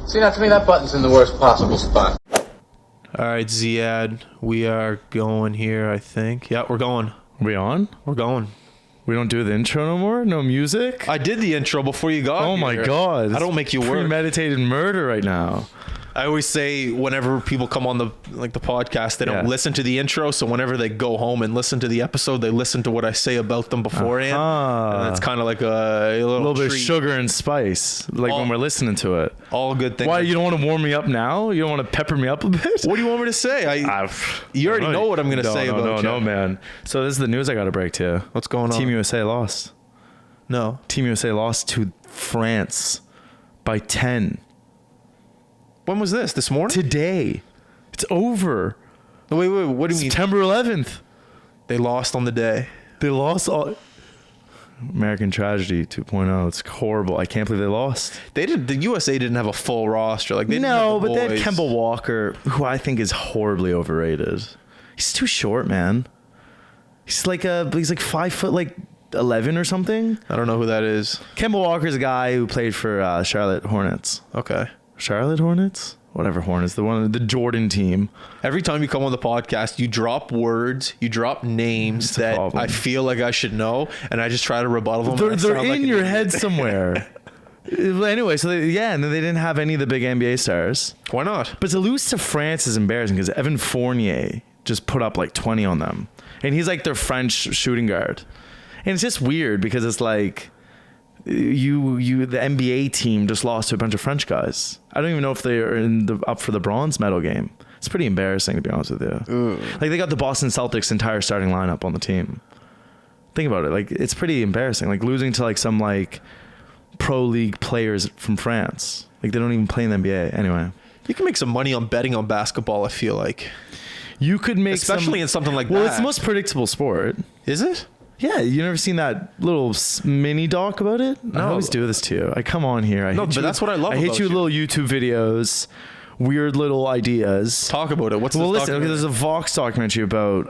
See, now to me, that button's in the worst possible spot. All right, Ziad, we are going here, I think. Yeah, we're going. We on? We're going. We don't do the intro no more? No music? I did the intro before you got Oh here. my God. I don't make you work. Premeditated murder right now. I always say whenever people come on the podcast, they don't listen to the intro. So whenever they go home and listen to the episode, they listen to what I say about them beforehand. And it's kind of like a little bit treat. of sugar and spice, like when we're listening to it. All good things. Why, you don't want to warm me up now? You don't want to pepper me up a bit? What do you want me to say? You already know what I'm going to say about you. No, man. So this is the news I got to break to you. What's going on? Team USA lost. No. Team USA lost to France by 10. When was this? This morning? Today. It's over. Wait. What do you mean? September 11th. They lost on the day. They lost all... American Tragedy 2.0. It's horrible. I can't believe they lost. The USA didn't have a full roster. Like they didn't no, have the but they had boys. Kemba Walker, who I think is horribly overrated. He's too short, man. He's like 5 foot like 11 or something. I don't know who that is. Kemba Walker's a guy who played for Charlotte Hornets. Okay. Charlotte Hornets? Whatever Hornets. The Jordan team. Every time you come on the podcast, you drop words, you drop names that I feel like I should know, and I just try to rebuttal them. They're in your head somewhere. Anyway, so and then they didn't have any of the big NBA stars. Why not? But to lose to France is embarrassing because Evan Fournier just put up like 20 on them. And he's like their French shooting guard. And it's just weird because it's like... the NBA team just lost to a bunch of French guys. I don't even know if they're up for the bronze medal game. It's pretty embarrassing, to be honest with you. Ooh. Like they got the Boston Celtics entire starting lineup on the team. Think about it. Like it's pretty embarrassing. Like losing to like some like pro league players from France. Like they don't even play in the NBA. Anyway, you can make some money on betting on basketball. I feel like you could make, especially in something like that. Well, it's the most predictable sport. Is it? Yeah, you never seen that little mini doc about it? No. I always do this to you. I come on here. But that's what I love. I hit you with little YouTube videos, weird little ideas. Talk about it. What's listen? Okay, there's a Vox documentary about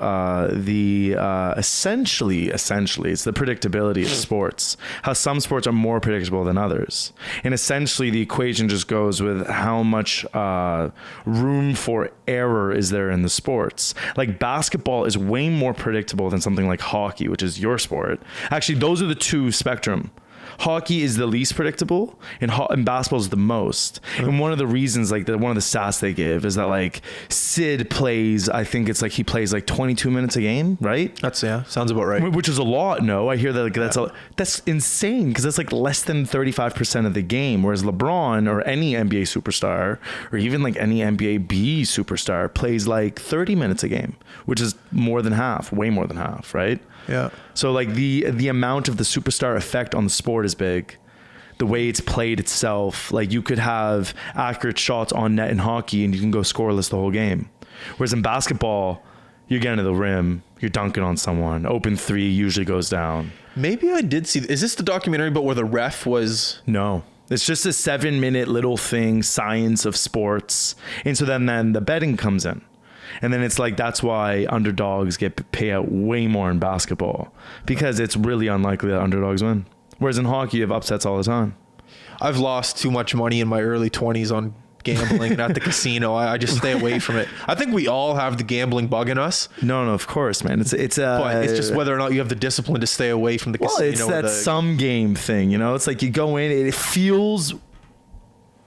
essentially it's the predictability of sports. How some sports are more predictable than others, and essentially the equation just goes with how much room for error is there in the sports. Like basketball is way more predictable than something like hockey, which is your sport. Actually, those are the two spectrum. Hockey is the least predictable, and basketball is the most. And one of the reasons, one of the stats they give is that like Sid plays, I think it's like he plays like 22 minutes a game, right? Sounds about right. Which is a lot. No, I hear that that's insane because that's like less than 35% of the game. Whereas LeBron or any NBA superstar or even like any NBA B superstar plays like 30 minutes a game, which is more than half, way more than half, right? Yeah. So like the amount of the superstar effect on the sport is big. The way it's played itself, like you could have accurate shots on net in hockey and you can go scoreless the whole game. Whereas in basketball, you're getting to the rim, you're dunking on someone. Open three usually goes down. Maybe I did see. Is this the documentary about where the ref was? No. It's just a 7-minute little thing, science of sports. And so then the betting comes in. And then it's like, that's why underdogs get paid out way more in basketball because it's really unlikely that underdogs win. Whereas in hockey, you have upsets all the time. I've lost too much money in my early 20s on gambling and at the casino. I just stay away from it. I think we all have the gambling bug in us. No, of course, man. But it's just whether or not you have the discipline to stay away from the casino. It's that some game thing, you know? It's like you go in, it feels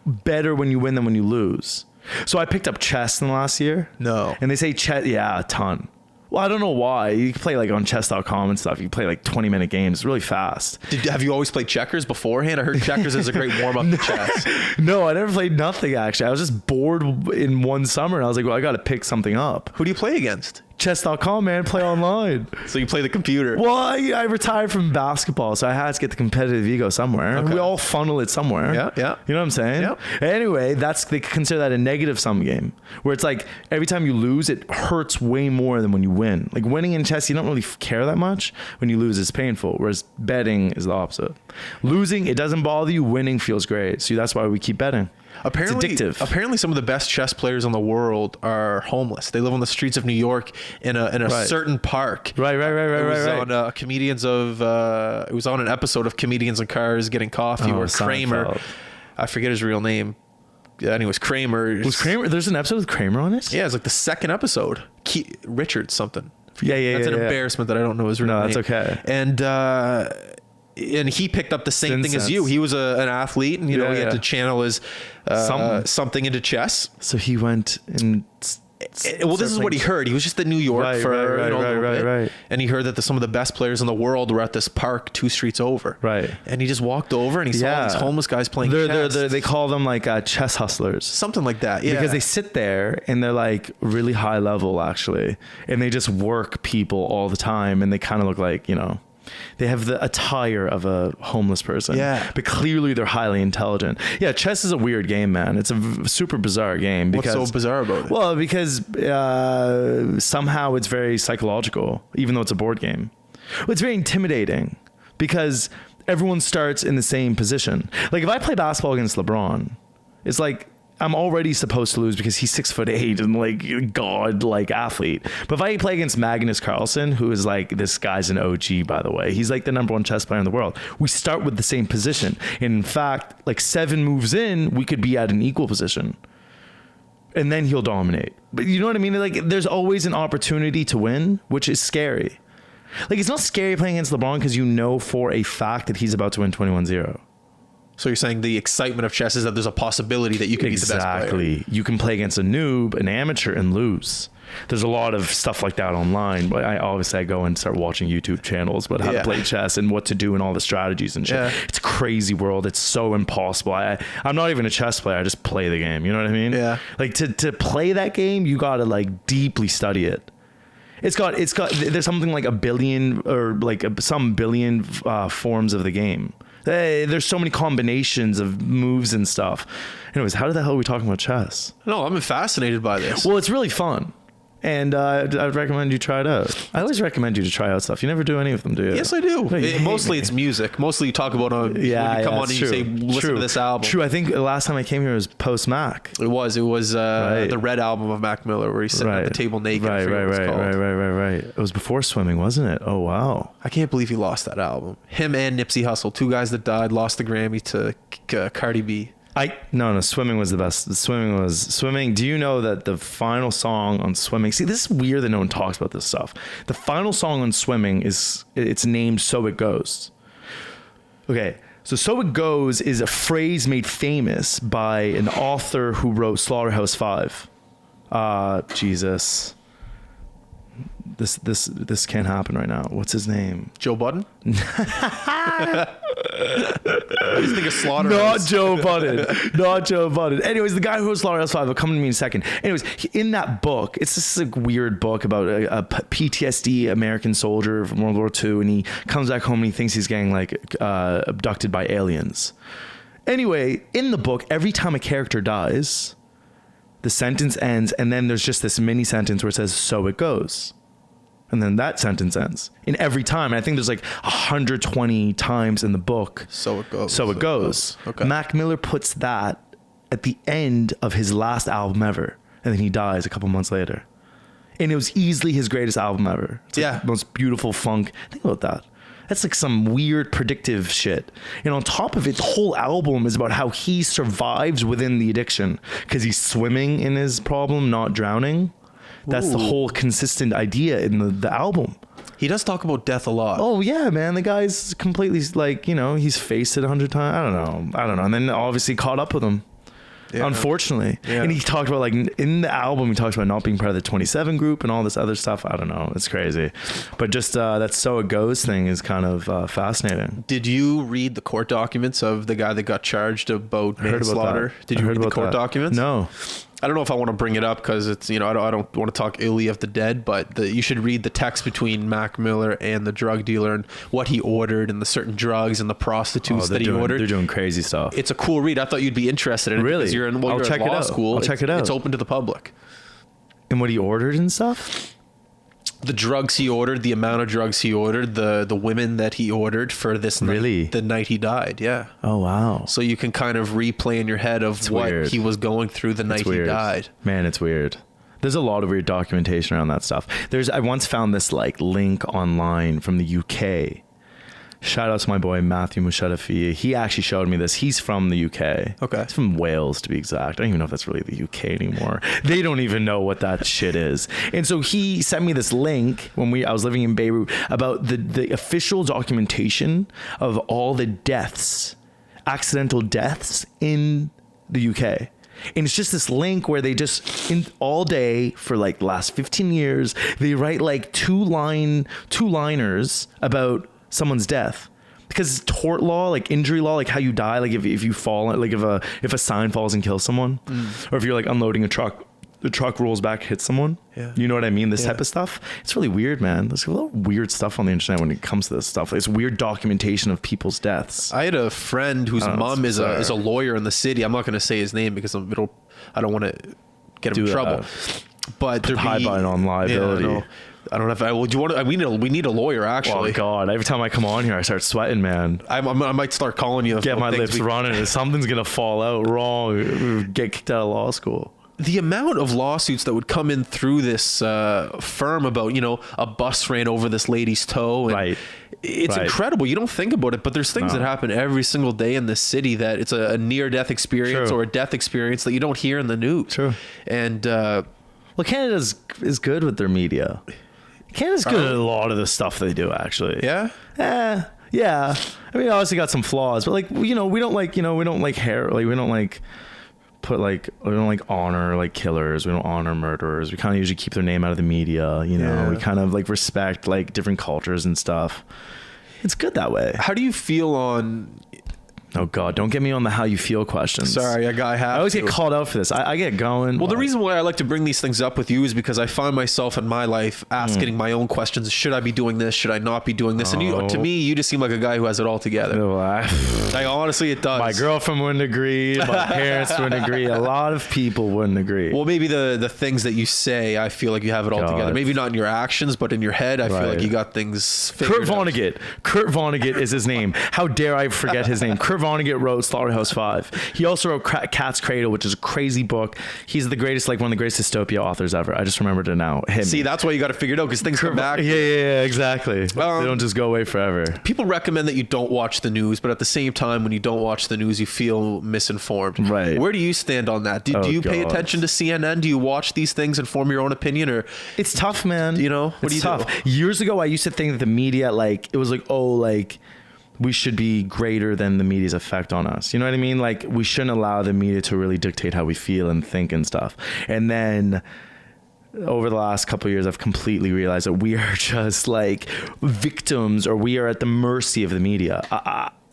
better when you win than when you lose. So I picked up chess in the last year. No. And they say chess, a ton. Well, I don't know why. You can play like on chess.com and stuff. You can play like 20-minute games really fast. Have you always played checkers beforehand? I heard checkers is a great warm-up to chess. No, I never played nothing, actually. I was just bored in one summer, and I was like, well, I got to pick something up. Who do you play against? Chess.com, man. Play online. So you play the computer. Well, I retired from basketball, so I had to get the competitive ego somewhere. Okay. We all funnel it somewhere. Yeah. You know what I'm saying? Yeah. Anyway, they consider that a negative sum game, where it's like every time you lose, it hurts way more than when you win. Like winning in chess, you don't really care that much. When you lose, it's painful, whereas betting is the opposite. Losing, it doesn't bother you. Winning feels great. So that's why we keep betting. Apparently, it's addictive. Apparently, some of the best chess players in the world are homeless. They live on the streets of New York in a certain park. Right. It was on it was on an episode of Comedians in Cars Getting Coffee where Kramer, I forget his real name, anyways, Kramer. Was Kramer? There's an episode with Kramer on it. Yeah, it's like the second episode. Richard something. Yeah. That's an embarrassment that I don't know his real name. No, that's okay. And he picked up the same thing as you. He was an athlete, and he had to channel his something into chess. So he went and. Well, this is what he heard. He was just in New York for a little bit, and he heard that some of the best players in the world were at this park 2 streets over. Right. And he just walked over and he saw these homeless guys playing chess. They call them like chess hustlers, something like that. Yeah. Because they sit there and they're like really high level actually, and they just work people all the time, and they kind of look like, they have the attire of a homeless person. Yeah. But clearly they're highly intelligent. Yeah, chess is a weird game, man. It's a super bizarre game. What's so bizarre about it? Well, because somehow it's very psychological, even though it's a board game. Well, it's very intimidating because everyone starts in the same position. Like if I play basketball against LeBron, it's like I'm already supposed to lose because he's 6'8" and like god-like athlete. But if I play against Magnus Carlsen, who is like, this guy's an OG, by the way, he's like the #1 chess player in the world. We start with the same position. And in fact, like 7 moves in, we could be at an equal position. And then he'll dominate. But you know what I mean? Like there's always an opportunity to win, which is scary. Like it's not scary playing against LeBron because you know for a fact that he's about to win 21-0. So you're saying the excitement of chess is that there's a possibility that you can be the best player. Exactly. You can play against a noob, an amateur, and lose. There's a lot of stuff like that online, but I go and start watching YouTube channels about how to play chess and what to do and all the strategies and shit. Yeah. It's a crazy world. It's so impossible. I'm not even a chess player. I just play the game. You know what I mean? Yeah. Like to play that game, you got to like deeply study it. It's got there's something like a billion or like some billion forms of the game. There's so many combinations of moves and stuff. Anyways, how the hell are we talking about chess? No, I'm fascinated by this. Well, it's really fun. And I'd recommend you try it out. I always recommend you to try out stuff. You never do any of them, do you? Yes, I do. Mostly it's music. Mostly you talk about when you come on and you say, listen to this album. True. I think the last time I came here was post Mac. It was the Red album of Mac Miller where he's sitting at the table naked. Right. It was before Swimming, wasn't it? Oh, wow. I can't believe he lost that album. Him and Nipsey Hussle, 2 guys that died, lost the Grammy to Cardi B. No, Swimming was the best. Swimming. Do you know that the final song on Swimming? See, this is weird that no one talks about this stuff. The final song on Swimming it's named So It Goes. Okay. So It Goes is a phrase made famous by an author who wrote Slaughterhouse-Five. Jesus. This can't happen right now. What's his name? Joe Budden? I just think of Not Slaughterhouse. Joe Budden. Anyways, the guy who wrote Slaughterhouse-Five will come to me in a second. Anyways, in that book, it's this like weird book about a PTSD American soldier from World War II, and he comes back home and he thinks he's getting like abducted by aliens. Anyway, in the book, every time a character dies, the sentence ends, and then there's just this mini sentence where it says, "So it goes." And then that sentence ends. In every time. And I think there's like 120 times in the book. So it goes. So it goes. Okay. Mac Miller puts that at the end of his last album ever. And then he dies a couple months later. And it was easily his greatest album ever. It's like the most beautiful funk. Think about that. That's like some weird predictive shit. And on top of it, the whole album is about how he survives within the addiction. Because he's swimming in his problem, not drowning. That's the whole consistent idea in the album. He does talk about death a lot. Oh yeah, man. The guy's completely like, he's faced it 100 times. I don't know. And then obviously caught up with him. Yeah. Unfortunately. Yeah. And he talked about like in the album, he talks about not being part of the 27 group and all this other stuff. I don't know. It's crazy. But just that So It Goes thing is kind of fascinating. Did you read the court documents of the guy that got charged about manslaughter? Did you read the court documents? No. I don't know if I want to bring it up because it's, I don't want to talk illy of the dead, but you should read the text between Mac Miller and the drug dealer and what he ordered and the certain drugs and the prostitutes that he ordered. They're doing crazy stuff. It's a cool read. I thought you'd be interested in it. Really? Because you're in law school. I'll check it out. It's open to the public. And what he ordered and stuff? The drugs he ordered, the amount of drugs he ordered, the women that he ordered for this night, the night he died. Yeah. Oh, wow. So you can kind of replay in your head of what he was going through the night he died. Man, it's weird. There's a lot of weird documentation around that stuff. I once found this like link online from the UK Shout out to my boy Matthew Mushadafi. He actually showed me this. He's from the UK. Okay. He's from Wales, to be exact. I don't even know if that's really the UK anymore. They don't even know what that shit is. And so he sent me this link when I was living in Beirut about the official documentation of all the deaths, accidental deaths in the UK. And it's just this link where they just all day for like the last 15 years, they write like two-liners about someone's death. Because tort law, like injury law, like how you die, like if you fall, like if a sign falls and kills someone, or if you're like unloading a truck, the truck rolls back, hits someone. Yeah. You know what I mean? This type of stuff. It's really weird, man. There's a lot of weird stuff on the internet when it comes to this stuff. It's weird documentation of people's deaths. I had a friend whose mom is a lawyer in the city. I'm not going to say his name because I don't want to get him in trouble. But there'd be High-button on liability. Yeah, I don't know if I. Well, do you want to? We need a lawyer actually. Oh God! Every time I come on here, I start sweating, man. I might start calling you. Get my lips running. And something's gonna fall out wrong. Get kicked out of law school. The amount of lawsuits that would come in through this firm about, a bus ran over this lady's toe. And it's incredible. You don't think about it, but there's things that happen every single day in this city that it's a near-death experience or a death experience that you don't hear in the news. True. And well, Canada is good with their media. Canada's good at a lot of the stuff they do, actually. Yeah? Yeah. I mean, obviously got some flaws, but like, we don't like, we don't like hair, like we don't like put like, we don't like honor like killers. We don't honor murderers. We kind of usually keep their name out of the media. We kind of like respect like different cultures and stuff. It's good that way. How do you feel on... Oh God, don't get me on the how you feel questions. Sorry, I always get called out for this. I get going. Well, the reason why I like to bring these things up with you is because I find myself in my life asking my own questions. Should I be doing this? Should I not be doing this? And to me, you just seem like a guy who has it all together. Like, honestly, it does. My girlfriend wouldn't agree. My parents wouldn't agree. A lot of people wouldn't agree. Well, maybe the things that you say, I feel like you have it all together. Maybe not in your actions, but in your head, I feel like you got things figured out. Kurt Vonnegut is his name. How dare I forget his name? Kurt Vonnegut wrote Slaughterhouse 5. He also wrote Cat's Cradle, which is a crazy book. He's the greatest, like one of the greatest dystopia authors ever. I just remembered it now. Him. See, that's why you got to figure it out, because things come back. Yeah, exactly. They don't just go away forever. People recommend that you don't watch the news, but at the same time, when you don't watch the news, you feel misinformed. Right. Where do you stand on that? Do you pay attention to CNN? Do you watch these things and form your own opinion? Or it's tough, man. What do you do? Years ago, I used to think that the media, like, it was like, we should be greater than the media's effect on us. You know what I mean? Like, we shouldn't allow the media to really dictate how we feel and think and stuff. And then over the last couple of years, I've completely realized that we are just like victims, or we are at the mercy of the media.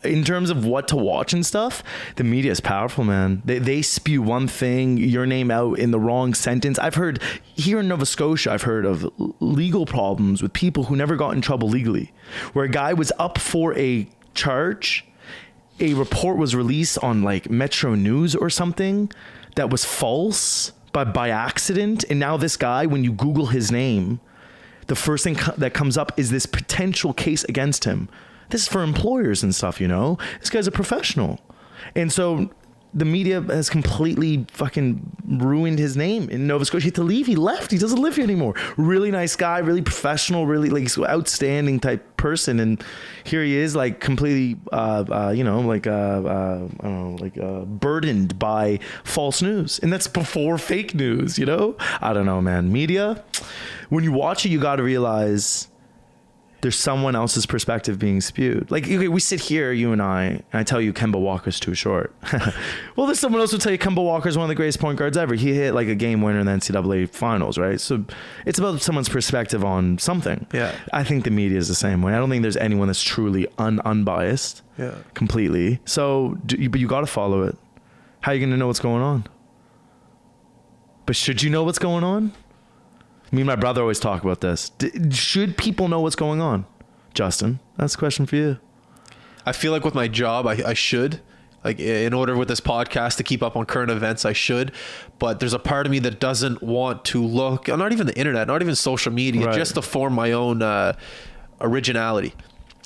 In terms of what to watch and stuff, the media is powerful, man. They spew one thing, your name out in the wrong sentence. I've heard here in Nova Scotia, I've heard of legal problems with people who never got in trouble legally, where a guy was up for a charge, a report was released on like Metro News or something that was false by accident, and now this guy, when you Google his name, the first thing that comes up is this potential case against him. This is for employers and stuff, This guy's a professional. And so the media has completely fucking ruined his name in Nova Scotia. He had to leave. He left. He doesn't live here anymore. Really nice guy, really professional, really like outstanding type person. And here he is, like completely, burdened by false news. And that's before fake news, I don't know, man. Media, when you watch it, you got to realize there's someone else's perspective being spewed. Like, okay, we sit here, you and I tell you Kemba Walker's too short. Well, there's someone else who will tell you Kemba Walker's one of the greatest point guards ever. He hit like a game winner in the NCAA finals, right? So it's about someone's perspective on something. Yeah. I think the media is the same way. I don't think there's anyone that's truly unbiased. Yeah. Completely. So, but you got to follow it. How are you going to know what's going on? But should you know what's going on? Me and my brother always talk about this. Should people know what's going on? Justin, that's a question for you. I feel like with my job, I should. Like, in order with this podcast to keep up on current events, I should. But there's a part of me that doesn't want to look, not even the internet, not even social media, just to form my own originality.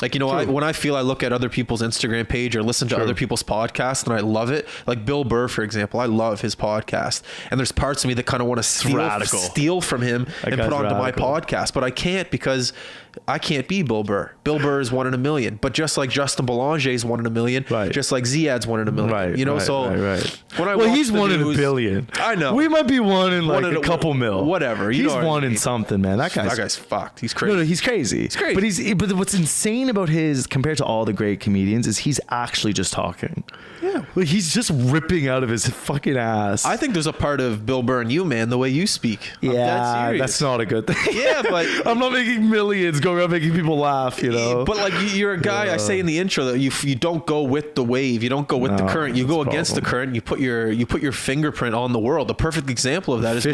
Like, you know, when I feel I look at other people's Instagram page or listen to other people's podcasts and I love it, like Bill Burr, for example, I love his podcast. And there's parts of me that kind of want to steal from him and put onto my podcast. But I can't, because I can't be Bill Burr. Bill Burr is 1 in a million. But just like Justin Belanger is 1 in a million, just like Ziad's 1 in a million. You know, when he's 1 in a billion. I know. We might be 1 in like a couple mil. Whatever. He's 1 in something, man. That guy's fucked. He's crazy. No, he's crazy. He's crazy. But what's insane about his, compared to all the great comedians, is he's actually just talking. Yeah. Like, he's just ripping out of his fucking ass. I think there's a part of Bill Burr and you, man, the way you speak. Yeah, that's not a good thing. Yeah, but I'm not making millions going around making people laugh, you know. But like, you're a guy, I say in the intro that you don't go with the wave, you don't go with the current, you go against the current. You put your fingerprint on the world. The perfect example of that is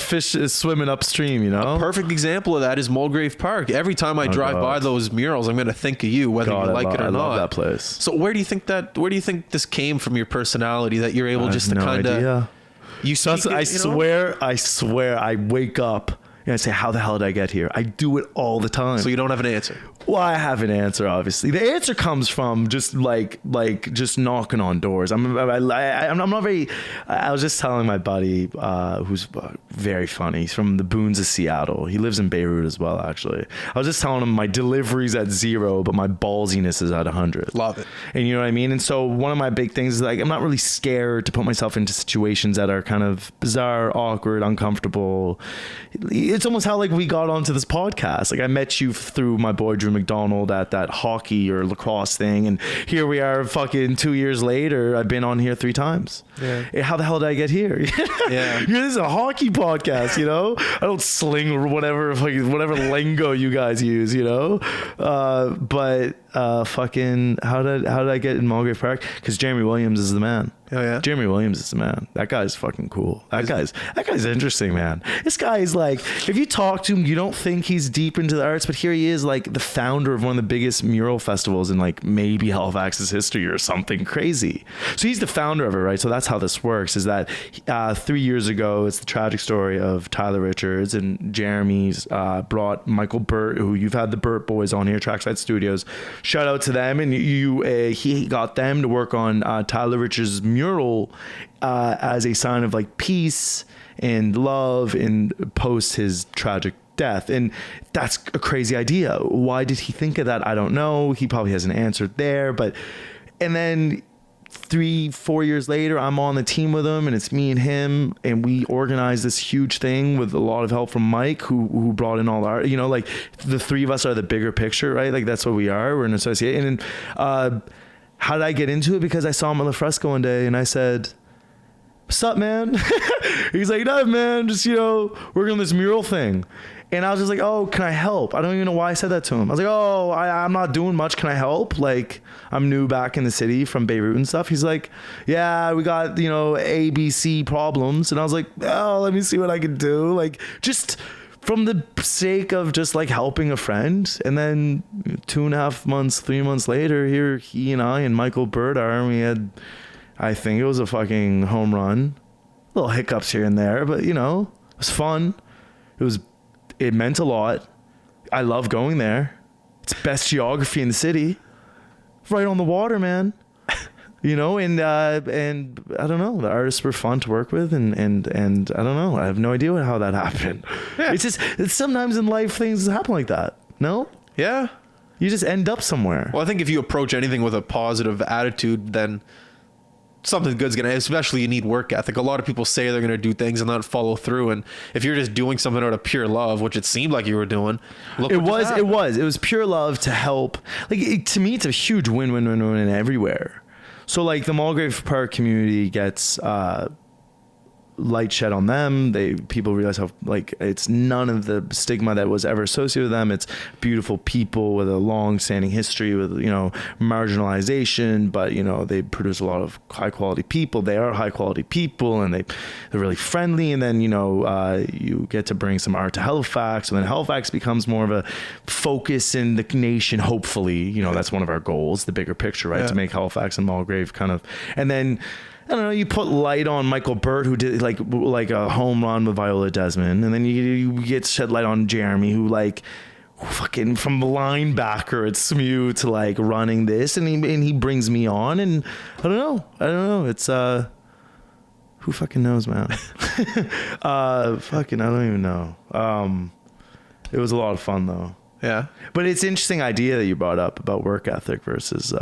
fish is swimming upstream, you know. A perfect example of that is Mulgrave Park. Every time I drive by those murals, I'm going to think of you, whether you like it or not. I love that place. So where do you think this came from, your personality, that you're able just to kind of I swear I wake up and I say, how the hell did I get here? I do it all the time. So you don't have an answer? Well, I have an answer, obviously. The answer comes from just just knocking on doors. I'm not very. I was just telling my buddy, who's very funny. He's from the boons of Seattle. He lives in Beirut as well, actually. I was just telling him my delivery's at 0, but my ballsiness is at 100. Love it. And you know what I mean? And so one of my big things is, like, I'm not really scared to put myself into situations that are kind of bizarre, awkward, uncomfortable. It's almost how, like, we got onto this podcast. Like, I met you through my boy Drew McDonald at that hockey or lacrosse thing, and here we are fucking 2 years later. I've been on here 3 times. Yeah. How the hell did I get here? Yeah. This is a hockey podcast, you know? I don't sling or whatever lingo you guys use, you know? But fucking how did I get in Mulgrave Park? Because Jeremy Williams is the man. Oh yeah, Jeremy Williams is the man. That guy's fucking cool. That guy's interesting, man. This guy is like, if you talk to him, you don't think he's deep into the arts, but here he is, like the founder of one of the biggest mural festivals in like maybe Halifax's history or something crazy. So he's the founder of it, right? So that's how this works. Is that 3 years ago, it's the tragic story of Tyler Richards, and Jeremy's brought Michael Burt, who you've had the Burt boys on here, Trackside Studios. Shout out to them, and he got them to work on Tyler Richards' mural as a sign of like peace and love and post his tragic death. And that's a crazy idea. Why did he think of that? I don't know. He probably has an answer there. And then 3-4 years later, I'm on the team with him, and it's me and him, and we organized this huge thing with a lot of help from Mike, who brought in all our, you know, like the 3 of us are the bigger picture, right? Like that's what we are. We're an association. And how did I get into it? Because I saw him at La Fresco one day, and I said, "What's up, man?" He's like, "No, man, just, you know, working on this mural thing." And I was just like, "Oh, can I help?" I don't even know why I said that to him. I was like, "Oh, I'm not doing much. Can I help? Like, I'm new back in the city from Beirut and stuff." He's like, "Yeah, we got, you know, ABC problems." And I was like, "Oh, let me see what I can do." Like, just from the sake of just like helping a friend. And then 2.5 months, 3 months later, here he and I and Michael Burt are, and we had, I think it was a fucking home run. Little hiccups here and there, but you know, it was fun. It meant a lot. I love going there. It's best geography in the city. Right on the water, man. You know, and I don't know, the artists were fun to work with, and I don't know, I have no idea how that happened. Yeah. It's sometimes in life things happen like that. No? Yeah. You just end up somewhere. Well, I think if you approach anything with a positive attitude, then something good's gonna, especially you need work ethic. A lot of people say they're gonna do things and not follow through, and if you're just doing something out of pure love, which it seemed like you were doing, it was pure love to help. Like, to me, it's a huge win everywhere. So like the Mulgrave Park community gets light shed on them. People realize how, like, it's none of the stigma that was ever associated with them. It's beautiful people with a long-standing history with, you know, marginalization, but, you know, they produce a lot of high-quality people. They are high-quality people, and they're really friendly. And then, you know, you get to bring some art to Halifax, and then Halifax becomes more of a focus in the nation. Hopefully, you know, that's one of our goals, the bigger picture, right? Yeah. To make Halifax and Mulgrave kind of, and then, I don't know, you put light on Michael Burt, who did like a home run with Viola Desmond, and then you get shed light on Jeremy, fucking from linebacker at SMU to like running this, and he brings me on, and I don't know. It's who fucking knows, man. Fucking I don't even know. It was a lot of fun though. Yeah. But it's an interesting idea that you brought up about work ethic versus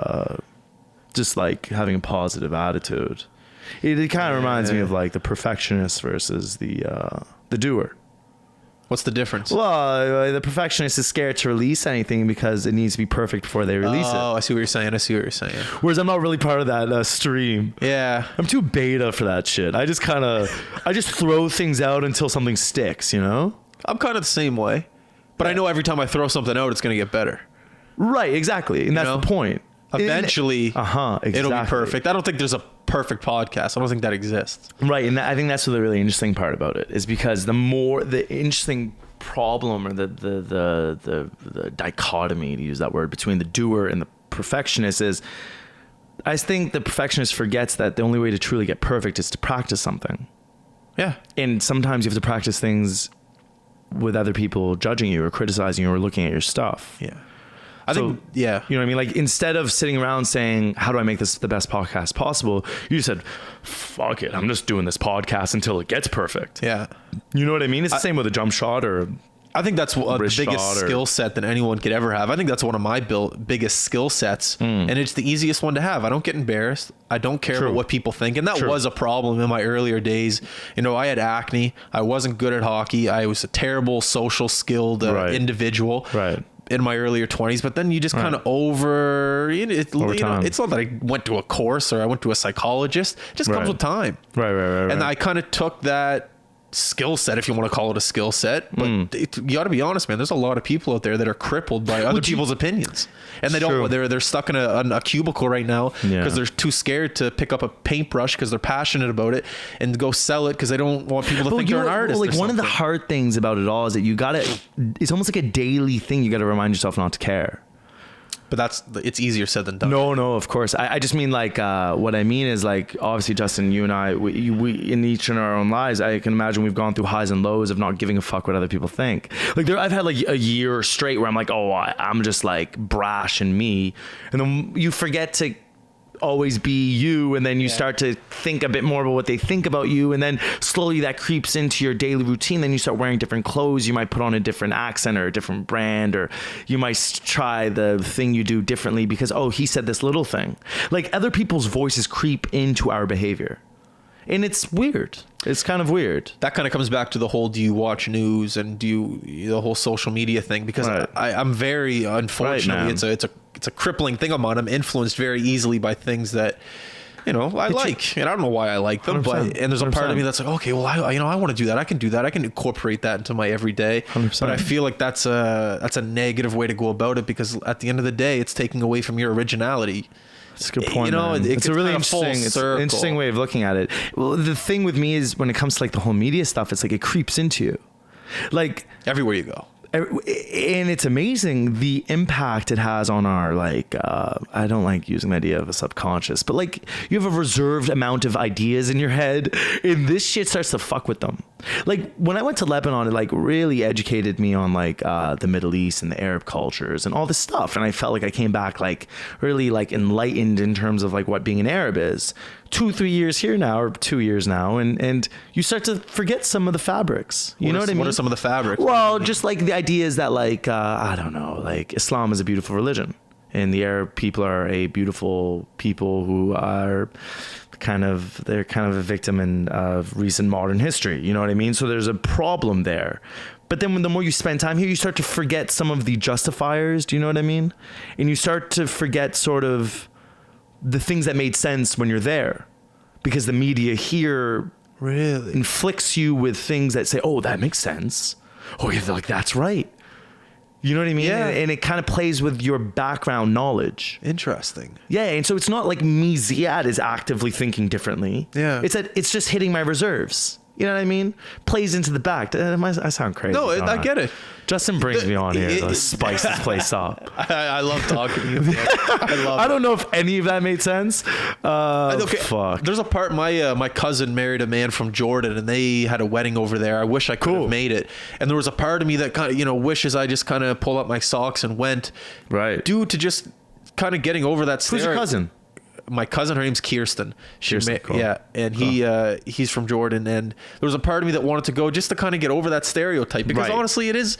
just like having a positive attitude. It kind of reminds me of like the perfectionist versus the doer. What's the difference? Well, the perfectionist is scared to release anything because it needs to be perfect before they release it. Oh, I see what you're saying. Whereas I'm not really part of that stream. Yeah. I'm too beta for that shit. I just throw things out until something sticks, you know? I'm kind of the same way. But I know every time I throw something out, it's going to get better. Right, exactly. And that's the point. Eventually, exactly. It'll be perfect. I don't think there's a perfect podcast. I don't think that exists. Right, and I think that's the really interesting part about it is because the interesting problem or the dichotomy, to use that word, between the doer and the perfectionist is, I think the perfectionist forgets that the only way to truly get perfect is to practice something. Yeah. And sometimes you have to practice things with other people judging you or criticizing you or looking at your stuff. Yeah. I think, yeah. You know what I mean? Like, instead of sitting around saying, how do I make this the best podcast possible? You said, fuck it. I'm just doing this podcast until it gets perfect. Yeah. You know what I mean? It's the same with a jump shot or I think that's the biggest skill set that anyone could ever have. I think that's one of my biggest skill sets. And it's the easiest one to have. I don't get embarrassed. I don't care about what people think. And that was a problem in my earlier days. You know, I had acne. I wasn't good at hockey. I was a terrible social skilled individual. Right. In my earlier 20s, but then you just kind of it's not that I went to a course or I went to a psychologist. It just comes with time. Right. And I kind of took that skill set, if you want to call it a skill set, but you got to be honest, man, there's a lot of people out there that are crippled by other people's opinions, and they're stuck in a cubicle right now because they're too scared to pick up a paintbrush because they're passionate about it and go sell it because they don't want people to think they're an artist. Like, one of the hard things about it all is that it's almost like a daily thing. You got to remind yourself not to care. But it's easier said than done. No, of course. I just mean like, what I mean is like, obviously, Justin, you and I, we in each in our own lives, I can imagine we've gone through highs and lows of not giving a fuck what other people think. Like I've had like a year straight where I'm like, oh, I'm just like brash and me. And then you forget to always be you, and then you start to think a bit more about what they think about you, and then slowly that creeps into your daily routine. Then you start wearing different clothes. You might put on a different accent or a different brand, or you might try the thing you do differently because, oh, he said this little thing. Like, other people's voices creep into our behavior, and it's weird. It's kind of weird. That kind of comes back to the whole, do you watch news and the whole social media thing? Because I'm very, unfortunately, it's a crippling thing of mine. I'm influenced very easily by things that, I like, and I don't know why I like them, 100%, and there's a part of me that's like, okay, well, I want to do that. I can do that. I can incorporate that into my everyday. 100%. But I feel like that's a negative way to go about it, because at the end of the day, it's taking away from your originality. That's a good point. It's a really interesting way of looking at it. Well, the thing with me is when it comes to like the whole media stuff, it's like it creeps into you, like everywhere you go. And it's amazing the impact it has on our, like, I don't like using the idea of a subconscious, but like, you have a reserved amount of ideas in your head, and this shit starts to fuck with them. Like, when I went to Lebanon, it like really educated me on like the Middle East and the Arab cultures and all this stuff, and I felt like I came back like really like enlightened in terms of like what being an Arab is. 2-3 years here now, or 2 years now, and you start to forget some of the fabrics. You know what I mean? What are some of the fabrics? Well, just like the idea is that like, I don't know, like Islam is a beautiful religion, and the Arab people are a beautiful people who are they're kind of a victim of recent modern history. You know what I mean? So there's a problem there. But then the more you spend time here, you start to forget some of the justifiers. Do you know what I mean? And you start to forget sort of the things that made sense when you're there, because the media here really inflicts you with things that say, oh, that makes sense. Oh, you're like, that's right. You know what I mean? Yeah. And it kind of plays with your background knowledge. Interesting. Yeah. And so it's not like me, Ziad, is actively thinking differently. Yeah. It's just hitting my reserves. You know what I mean? Plays into the back. I sound crazy. No, I get it. Justin brings me on here to spice this place up. I love talking to you, man. I don't know if any of that made sense. Fuck. There's a part, my cousin married a man from Jordan, and they had a wedding over there. I wish I could have made it. And there was a part of me that kind of, wishes I just kind of pulled up my socks and went. Right. Due to just kind of getting over that. Who's your cousin? My cousin, her name's Kirsten. Cool. Yeah, and he's from Jordan, and there was a part of me that wanted to go just to kind of get over that stereotype, because honestly, it's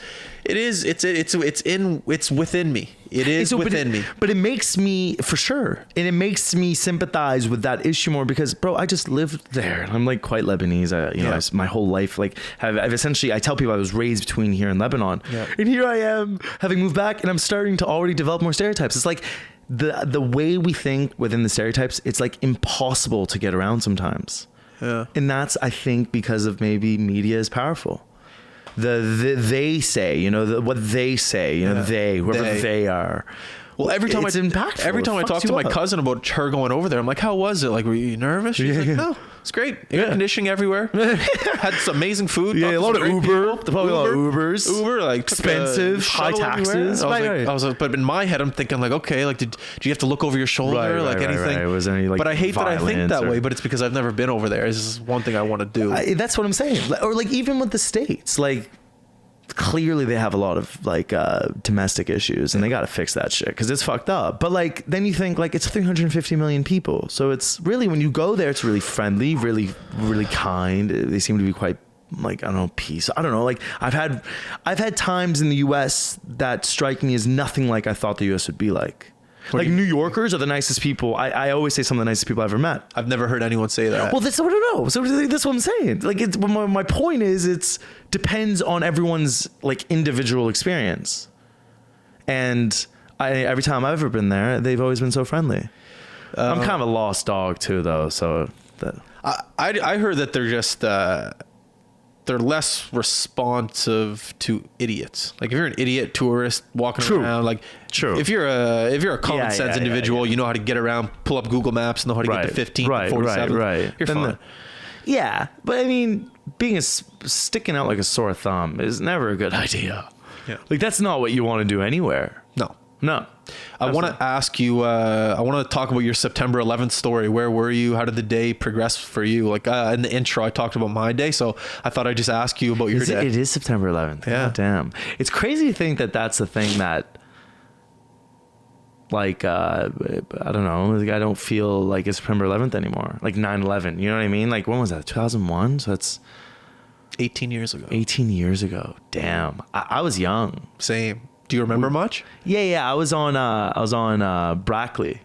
within me. It is within me. But it makes me, for sure, and it makes me sympathize with that issue more, because, bro, I just lived there. I'm like quite Lebanese. My whole life, like, I've essentially, I tell people I was raised between here and Lebanon, and here I am having moved back, and I'm starting to already develop more stereotypes. It's like the way we think within the stereotypes, it's like impossible to get around sometimes. Yeah. And that's, I think, because of maybe media is powerful. They say, what they say, whoever they are. Well, every time it's impactful. Every time I talk to my cousin about her going over there, I'm like, how was it? Like, were you nervous? She's like, no, it's great. Air conditioning everywhere. Had some amazing food. Yeah, a lot of Uber. Probably a lot of Ubers. Uber, like expensive, high taxes. I was like, but in my head, I'm thinking like, okay, like, did you have to look over your shoulder? Anything? Right. Was there any, like, but I hate that I think that way, but it's because I've never been over there. It's just one thing I want to do. That's what I'm saying. Or like, even with the States, like, clearly they have a lot of like domestic issues, and they got to fix that shit because it's fucked up. But like, then you think like, it's 350 million people, so it's really, when you go there, it's really friendly, really, really kind. They seem to be quite, like, I don't know, peace. I don't know. Like, I've had times in the US that strike me as nothing like I thought the US would be like. Like, New Yorkers are the nicest people. I always say some of the nicest people I've ever met. I've never heard anyone say that. Well, that's what I don't know. So that's what I'm saying. Like, my point is, it's depends on everyone's like individual experience. And every time I've ever been there, they've always been so friendly. I'm kind of a lost dog too, though. So I heard that they're just they're less responsive to idiots. Like, if you're an idiot tourist walking around, like, if you're a common sense individual, you know how to get around, pull up Google Maps, know how to get to 15 to 47. You're fine. Yeah, but I mean, sticking out like a sore thumb is never a good idea. Yeah. Like, that's not what you want to do anywhere. No. I want to ask you, I want to talk about your September 11th story. Where were you? How did the day progress for you? Like, in the intro, I talked about my day, so I thought I'd just ask you about your day. It is September 11th. Yeah. God damn. It's crazy to think that that's the thing that, like, I don't know, like, I don't feel like it's September 11th anymore. Like 9/11, you know what I mean? Like, when was that? 2001? So that's 18 years ago. 18 years ago. Damn. I was young. Same. Do you remember much? Yeah. I was on Brackley.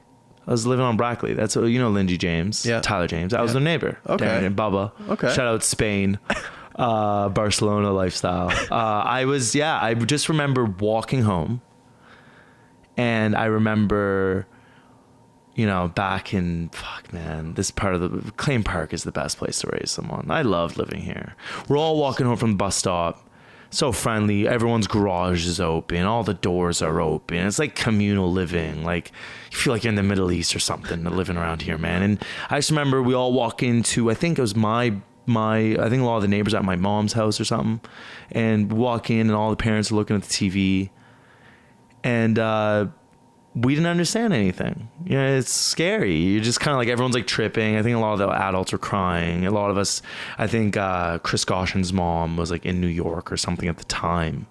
I was living on Brackley. That's, Lindsay James. Yeah. Tyler James. I was their neighbor. Okay. Darren and Bubba. Okay. Shout out Spain. Barcelona lifestyle. I just remember walking home, and I remember, back in, this part of the Claim Park is the best place to raise someone. I loved living here. We're all walking home from the bus stop. So friendly. Everyone's garage is open. All the doors are open. It's like communal living. Like, you feel like you're in the Middle East or something, living around here, man. And I just remember we all walk into, I think it was I think a lot of the neighbors at my mom's house or something, and walk in, and all the parents are looking at the TV, and we didn't understand anything. It's scary. You're just kind of like, everyone's like tripping. I think a lot of the adults were crying. A lot of us, I think Chris Goshen's mom was like in New York or something at the time,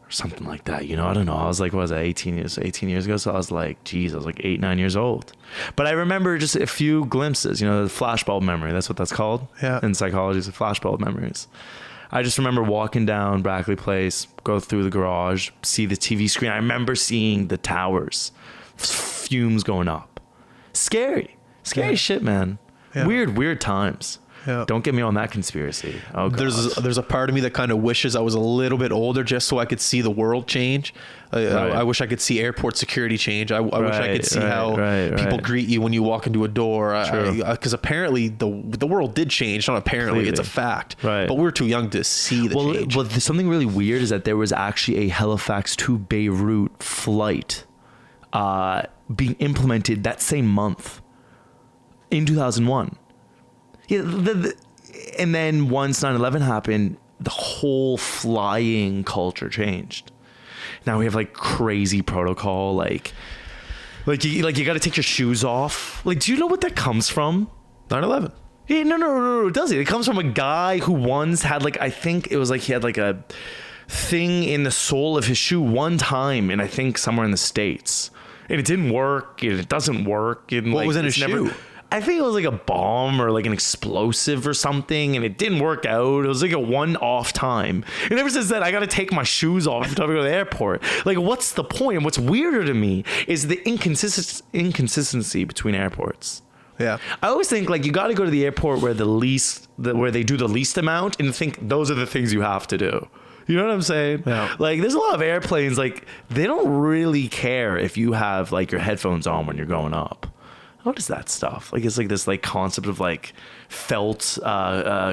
or something like that. I don't know. I was like, what was that, 18 years ago? So I was like, geez, I was like 8, 9 years old. But I remember just a few glimpses, the flashbulb memory. That's what that's called. Yeah. In psychology, it's flashbulb memories. I just remember walking down Brackley Place, go through the garage, see the TV screen. I remember seeing the towers, fumes going up. Scary shit, man. Yeah. Weird times. Yeah. Don't get me on that conspiracy. Oh, God. There's a part of me that kind of wishes I was a little bit older, just so I could see the world change. I wish I could see airport security change. I wish I could see how people greet you when you walk into a door. Because apparently the world did change. Not apparently, Completely. It's a fact. Right. But we're too young to see the change. Well, something really weird is that there was actually a Halifax to Beirut flight being implemented that same month in 2001. Yeah, And then once 9/11 happened, the whole flying culture changed. Now we have like crazy protocol, like you got to take your shoes off. Like, do you know what that comes from? 9/11. Yeah, no, does it? It comes from a guy who once had like, I think it was like he had like a thing in the sole of his shoe one time, and I think somewhere in the States, and it didn't work, and it doesn't work. And What like, was in his shoe? I think it was like a bomb or like an explosive or something, and it didn't work out. It was like a one-off time. And ever since then, I got to take my shoes off every time I go to the airport. Like, what's the point? And what's weirder to me is the inconsistency between airports. Yeah. I always think like you got to go to the airport where where they do the least amount, and think those are the things you have to do. You know what I'm saying? Yeah. Like, there's a lot of airplanes, like, they don't really care if you have like your headphones on when you're going up. What is that stuff? Like, it's like this like concept of like felt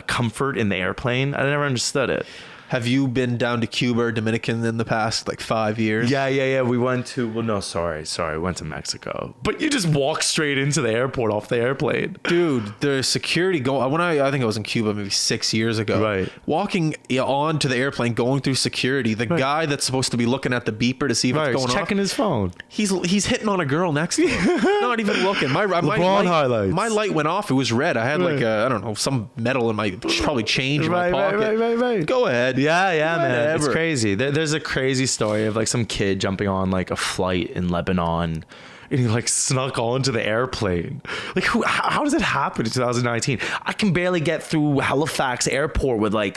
comfort in the airplane. I never understood it. Have you been down to Cuba or Dominican in the past like 5 years? Yeah. We went to, well, no, sorry. We went to Mexico. But you just walk straight into the airport off the airplane. Dude, the security I think I was in Cuba maybe 6 years ago. Right. Walking onto the airplane, going through security, the guy that's supposed to be looking at the beeper to see if it's going off. Checking his phone. He's hitting on a girl next to him. Not even looking. My highlights. My light went off. It was red. I had like I don't know, some metal in my, probably change in my pocket. Right. Go ahead. Yeah, man. Whatever. It's crazy. There's a crazy story of like some kid jumping on like a flight in Lebanon, and he like snuck onto the airplane. Like, how does it happen in 2019? I can barely get through Halifax airport with like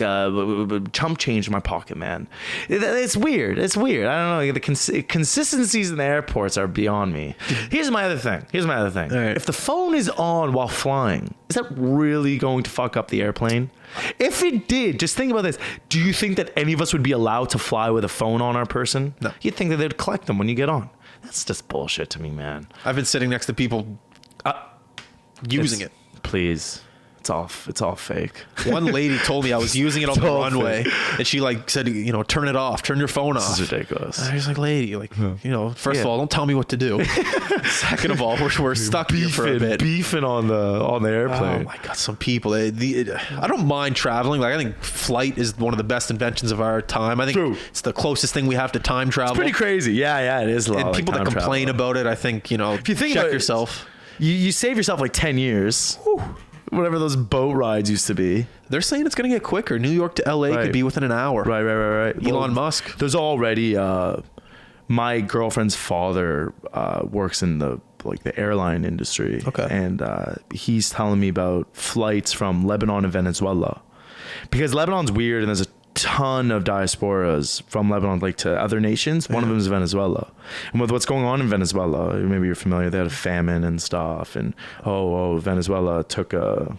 chump change in my pocket, man. It's weird. I don't know. The consistencies in the airports are beyond me. Here's my other thing. Right. If the phone is on while flying, is that really going to fuck up the airplane? If it did, just think about this. Do you think that any of us would be allowed to fly with a phone on our person? No. You'd think that they'd collect them when you get on. That's just bullshit to me, man. I've been sitting next to people using it. Please. It's all fake. One lady told me I was using it on the runway, and she like said, turn it off, turn your phone off. This is ridiculous. I was like, lady, like, first of all, don't tell me what to do. Second of all, we're stuck here for a bit. Beefing on the airplane. Oh my God, some people. I don't mind traveling. Like, I think flight is one of the best inventions of our time. I think it's the closest thing we have to time travel. It's pretty crazy. Yeah, it is a lot. And like people that complain about it, I think, if you think check about yourself. You save yourself like 10 years. Whew. Whatever those boat rides used to be. They're saying it's going to get quicker. New York to LA could be within an hour. Right. Elon Musk. There's already my girlfriend's father works in the airline industry. Okay. And he's telling me about flights from Lebanon and Venezuela. Because Lebanon's weird, and there's a ton of diasporas from Lebanon to other nations. One of them is Venezuela. And with what's going on in Venezuela, maybe you're familiar, they had a famine and stuff, and Venezuela took a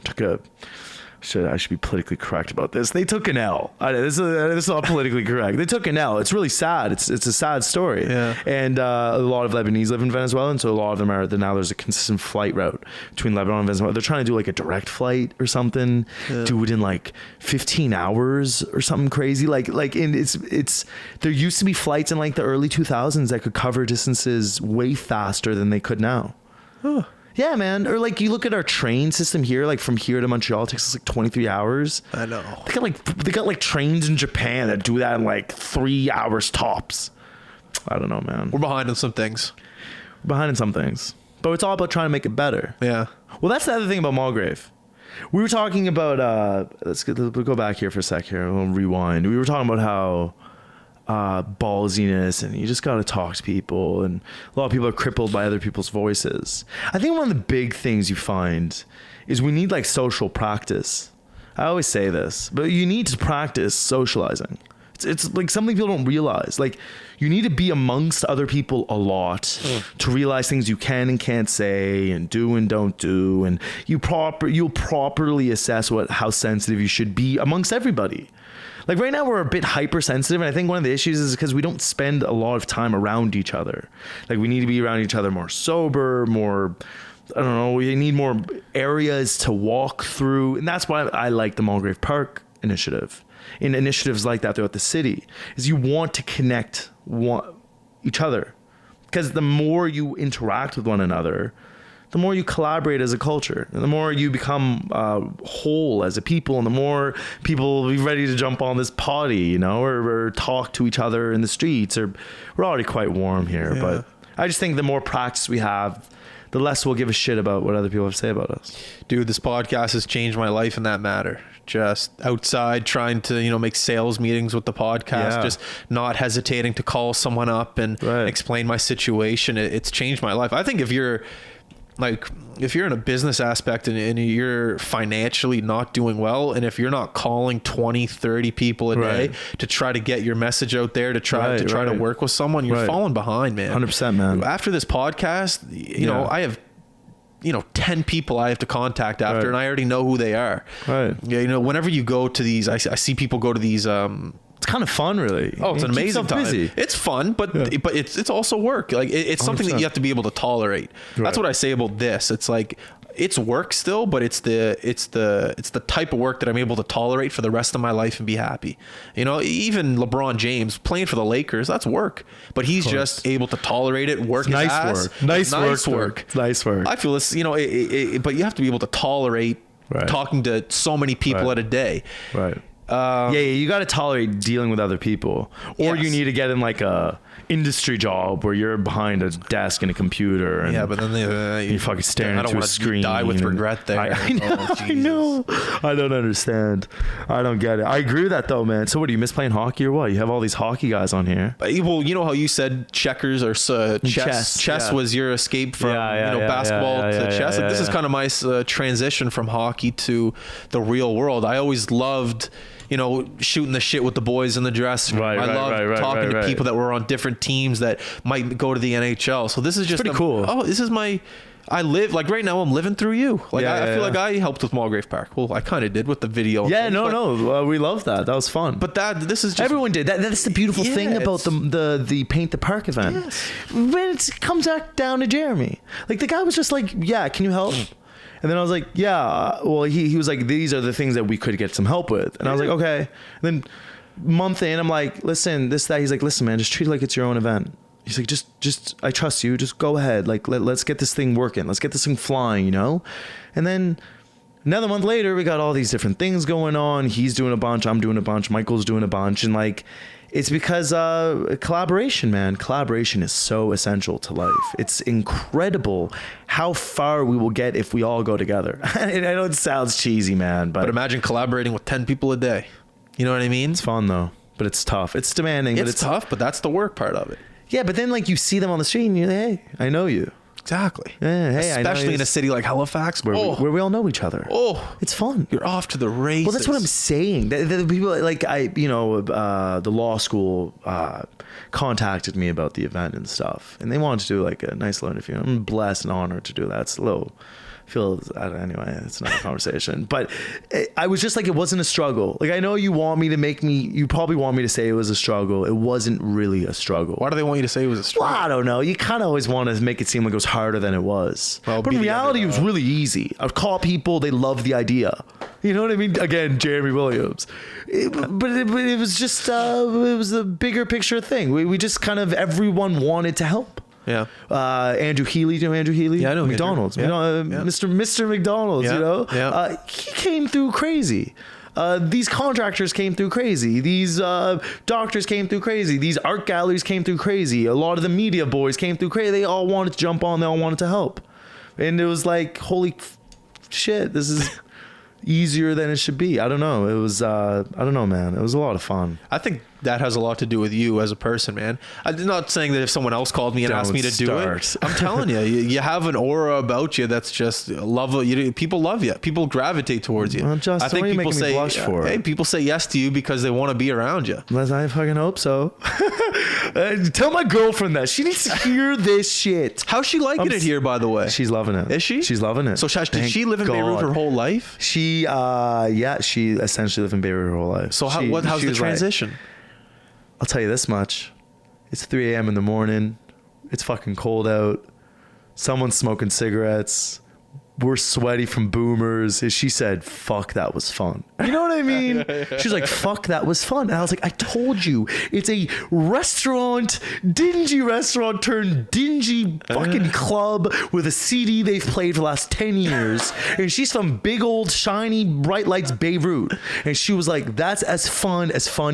I should be politically correct about this. They took an L. This is not politically correct. They took an L. It's really sad. It's a sad story. Yeah. And a lot of Lebanese live in Venezuela, and so a lot of them now there's a consistent flight route between Lebanon and Venezuela. They're trying to do like a direct flight or something. Yeah. Do it in like 15 hours or something crazy. And it's there used to be flights in like the early 2000s that could cover distances way faster than they could now. Huh. Yeah, man. Or like you look at our train system here, like from here to Montreal, it takes us like 23 hours. I know. They got like trains in Japan that do that in like 3 hours tops. I don't know, man. We're behind on some things. But it's all about trying to make it better. Yeah. Well, that's the other thing about Mulgrave. We were talking about let's go back here for a sec here. We'll rewind. We were talking about how ballsiness, and you just got to talk to people, and a lot of people are crippled by other people's voices. I think one of the big things you find is we need like social practice. I always say this, but you need to practice socializing. It's like something people don't realize. Like, you need to be amongst other people a lot to realize things you can and can't say, and do and don't do, and you'll properly assess how sensitive you should be amongst everybody. Like right now we're a bit hypersensitive, and I think one of the issues is because we don't spend a lot of time around each other. Like, we need to be around each other more sober, more, I don't know, we need more areas to walk through. And that's why I like the Mulgrave Park initiative. In initiatives like that throughout the city, is you want to connect each other. Because the more you interact with one another, the more you collaborate as a culture, and the more you become whole as a people, and the more people will be ready to jump on this potty, you know, or talk to each other in the streets. Or we're already quite warm here, but I just think the more practice we have, the less we'll give a shit about what other people have to say about us. Dude, this podcast has changed my life in that matter. Just outside trying to, you know, make sales meetings with the podcast, just not hesitating to call someone up and explain my situation. It's changed my life. I think if you're in a business aspect and you're financially not doing well, and if you're not calling 20, 30 people a day to try to get your message out there, to try to work with someone, you're falling behind, man. 100%, man. After this podcast, you know, I have, 10 people I have to contact after, and I already know who they are. Right. Yeah. You know, whenever you go to these, I see people go to these, it's kind of fun, really. Oh, it's an amazing time. Busy. It's fun, but it's also work. Like it's something 100%. That you have to be able to tolerate. That's what I say about this. It's like, it's work still, but it's the type of work that I'm able to tolerate for the rest of my life and be happy. You know, even LeBron James playing for the Lakers, that's work, but he's just able to tolerate it. Work, nice his work, nice work. Nice work. I feel this, but you have to be able to tolerate talking to so many people at a day. Right. You got to tolerate dealing with other people, or you need to get in like a industry job where you're behind a desk and a computer, and but then you're fucking staring into a screen. Die with regret there. I know. I don't understand. I don't get it. I agree with that though, man. So what, do you miss playing hockey or what? You have all these hockey guys on here. Well, you know how you said checkers or chess. Chess was your escape from basketball to chess. This is kind of my transition from hockey to the real world. I always loved, shooting the shit with the boys in the dressing room. I love talking to people that were on different teams that might go to the NHL. So this is just pretty cool. Oh, this is I live, like right now I'm living through you. Like I feel like I helped with Mulgrave Park. Well, I kind of did with the video. Yeah, we love that. That was fun. But this is just, everyone did that. That's the beautiful thing about the Paint the Park event. Yes. When it comes back down to Jeremy, like the guy was just like, yeah, can you help? And then I was like, yeah. Well, he was like, these are the things that we could get some help with. And I was like, okay. And then month in, I'm like, listen, this, that. He's like, listen, man, just treat it like it's your own event. He's like, just, I trust you. Just go ahead. Like, let's get this thing working. Let's get this thing flying, And then another month later, we got all these different things going on. He's doing a bunch. I'm doing a bunch. Michael's doing a bunch. And like, it's because collaboration, man. Collaboration is so essential to life. It's incredible how far we will get if we all go together. And I know it sounds cheesy, man, but imagine collaborating with 10 people a day. You know what I mean? It's fun though, but it's tough. It's demanding. It's tough, but that's the work part of it. Yeah, but then like you see them on the street and you're like, hey, I know you. Exactly. Yeah, hey, especially in a city like Halifax where we all know each other. Oh, it's fun. You're off to the races. Well, that's what I'm saying. The people like the law school contacted me about the event and stuff, and they wanted to do like a nice little interview. I'm blessed and honored to do that. It's a little. Anyway, it's another conversation, but I was just like, it wasn't a struggle. Like, I know you probably want me to say it was a struggle. It wasn't really a struggle. Why do they want you to say it was a struggle? Well, I don't know. You kind of always want to make it seem like it was harder than it was. Well, but in reality, it was really easy. I'd call people. They loved the idea. You know what I mean? Again, Jeremy Williams. But it was just, it was a bigger picture thing. We just kind of, everyone wanted to help. Yeah. Andrew Healy, do you know Andrew Healy? Yeah, I know McDonald's. Mr. McDonald's, he came through crazy. These contractors came through crazy. These doctors came through crazy. These art galleries came through crazy. A lot of the media boys came through crazy. They all wanted to jump on. They all wanted to help. And it was like, holy shit, this is easier than it should be. I don't know. It was, I don't know, man. It was a lot of fun. I think that has a lot to do with you as a person, man. I'm not saying that if someone else called me and asked me to do it, I'm telling you, you have an aura about you that's just people love you. People gravitate towards you. Well, Justin, I think people say, blush for? Hey, people say yes to you because they want to be around you. Unless I fucking hope so. Tell my girlfriend that. She needs to hear this shit. How's she liking it here, by the way? She's loving it. Is she? She's loving it. So did she live in Beirut her whole life? She essentially lived in Beirut her whole life. So how's the transition? I'll tell you this much. It's 3 a.m. in the morning. It's fucking cold out. Someone's smoking cigarettes. we're sweaty from boomers. And she said, fuck, that was fun. You know what I mean? She's like, fuck, that was fun. And I was like, I told you, it's a restaurant, dingy restaurant turned dingy fucking club with a CD they've played for the last 10 years. And she's from big old shiny bright lights Beirut. And she was like, that's as fun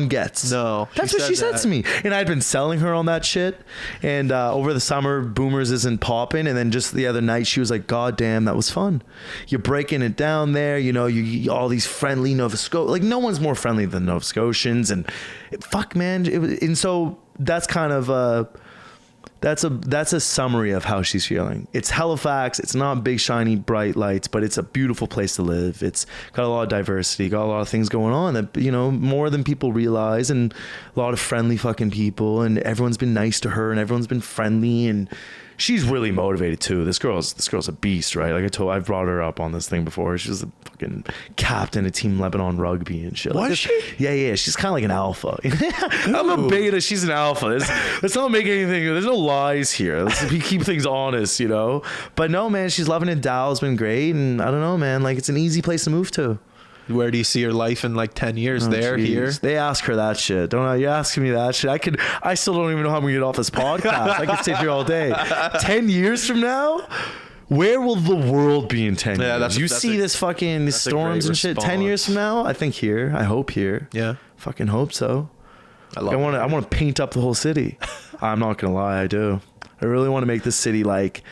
gets. No. That's what she said to me. And I'd been selling her on that shit. And over the summer, boomers isn't popping. And then just the other night, she was like, God damn, that was fun. You're breaking it down there. You know, you all these friendly Nova Scotians. Like, no one's more friendly than Nova Scotians. And fuck, man. And so that's kind of that's a summary of how she's feeling. It's Halifax. It's not big, shiny, bright lights, but it's a beautiful place to live. It's got a lot of diversity, got a lot of things going on that, you know, more than people realize, and a lot of friendly fucking people, and everyone's been nice to her, and everyone's been friendly, and she's really motivated too. This girl's a beast, right? Like I've brought her up on this thing before. She's a fucking captain of Team Lebanon rugby and shit. Was like she? Yeah. She's kind of like an alpha. I'm a beta. She's an alpha. Let's not make anything. There's no lies here. Let's keep things honest, you know. But no, man, she's loving it. Dal's been great, and I don't know, man. Like, it's an easy place to move to. Where do you see your life in like 10 years? Here? They ask her that shit. Don't know. You're asking me that shit. I still don't even know how I'm gonna get off this podcast. I could sit here all day. 10 years from now, where will the world be in 10 years? You see this fucking storms and shit. 10 years from now, I think here. I hope here. Yeah. Fucking hope so. I want to paint up the whole city. I'm not gonna lie, I do. I really want to make this city like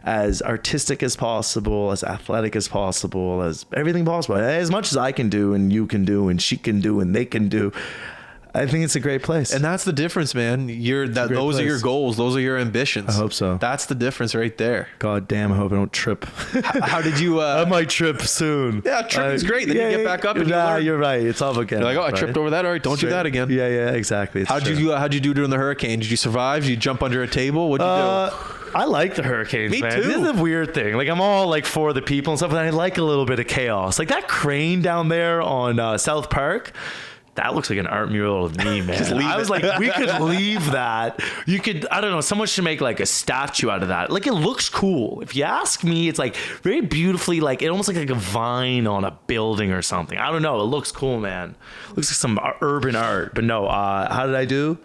as artistic as possible, as athletic as possible, as everything possible. As much as I can do, and you can do, and she can do, and they can do. I think it's a great place. And that's the difference, man. Those are your goals. Those are your ambitions. I hope so. That's the difference right there. God damn, I hope I don't trip. How did you... I might trip soon. Yeah, tripping's great. Then you get back up and you learn. You're right. It's up again. You're like, oh, I right? tripped over that. All right, don't do that again. Yeah, exactly. How'd you do during the hurricane? Did you survive? Did you jump under a table? What'd you do? I like the hurricanes, Me man. too. This is a weird thing. Like, I'm all like for the people and stuff, but I like a little bit of chaos. Like that crane down there on South Park. That looks like an art mural of me, man. I was like, we could leave that. You could, I don't know, someone should make like a statue out of that. Like, it looks cool. If you ask me, it's like very beautifully, like it almost like a vine on a building or something. I don't know. It looks cool, man. Looks like some urban art. But no, how did I do?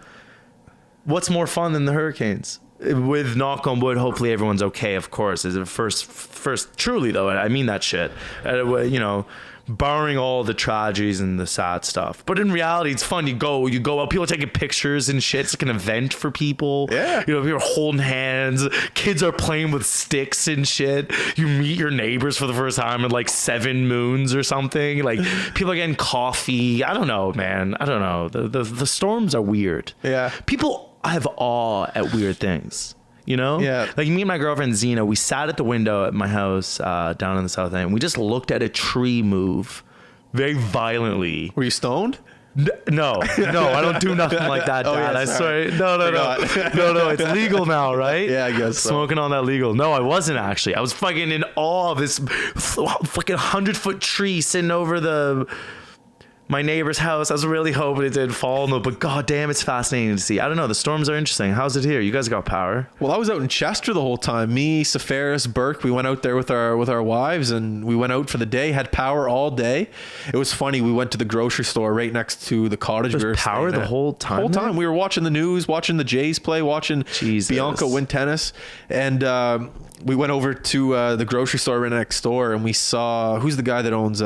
What's more fun than the hurricanes? With knock on wood, hopefully everyone's okay, of course. Is it first, truly though, I mean that shit. You know, barring all the tragedies and the sad stuff. But in reality, it's fun. You go out, people are taking pictures and shit. It's like an event for people. Yeah. You know, people are holding hands. Kids are playing with sticks and shit. You meet your neighbors for the first time in like 7 moons or something. Like, people are getting coffee. I don't know, man. I don't know. The storms are weird. Yeah. People have awe at weird things. You know? Yeah. Like, me and my girlfriend Zena, we sat at the window at my house down in the South End. We just looked at a tree move very violently. Were you stoned? No, I don't do nothing like that, Dad. Yeah, I swear. No. It's legal now, right? Yeah, I guess so. Smoking on that legal. No, I wasn't actually. I was fucking in awe of this fucking 100-foot tree sitting over my neighbor's house. I was really hoping it didn't fall, but goddamn, it's fascinating to see. I don't know. The storms are interesting. How's it here? You guys got power? Well, I was out in Chester the whole time. Me, Safaris, Burke, we went out there with our wives, and we went out for the day. Had power all day. It was funny. We went to the grocery store right next to the cottage. There's power the whole time. We were watching the news, watching the Jays play, watching Bianca win tennis, and we went over to the grocery store right next door, and we saw, who's the guy that owns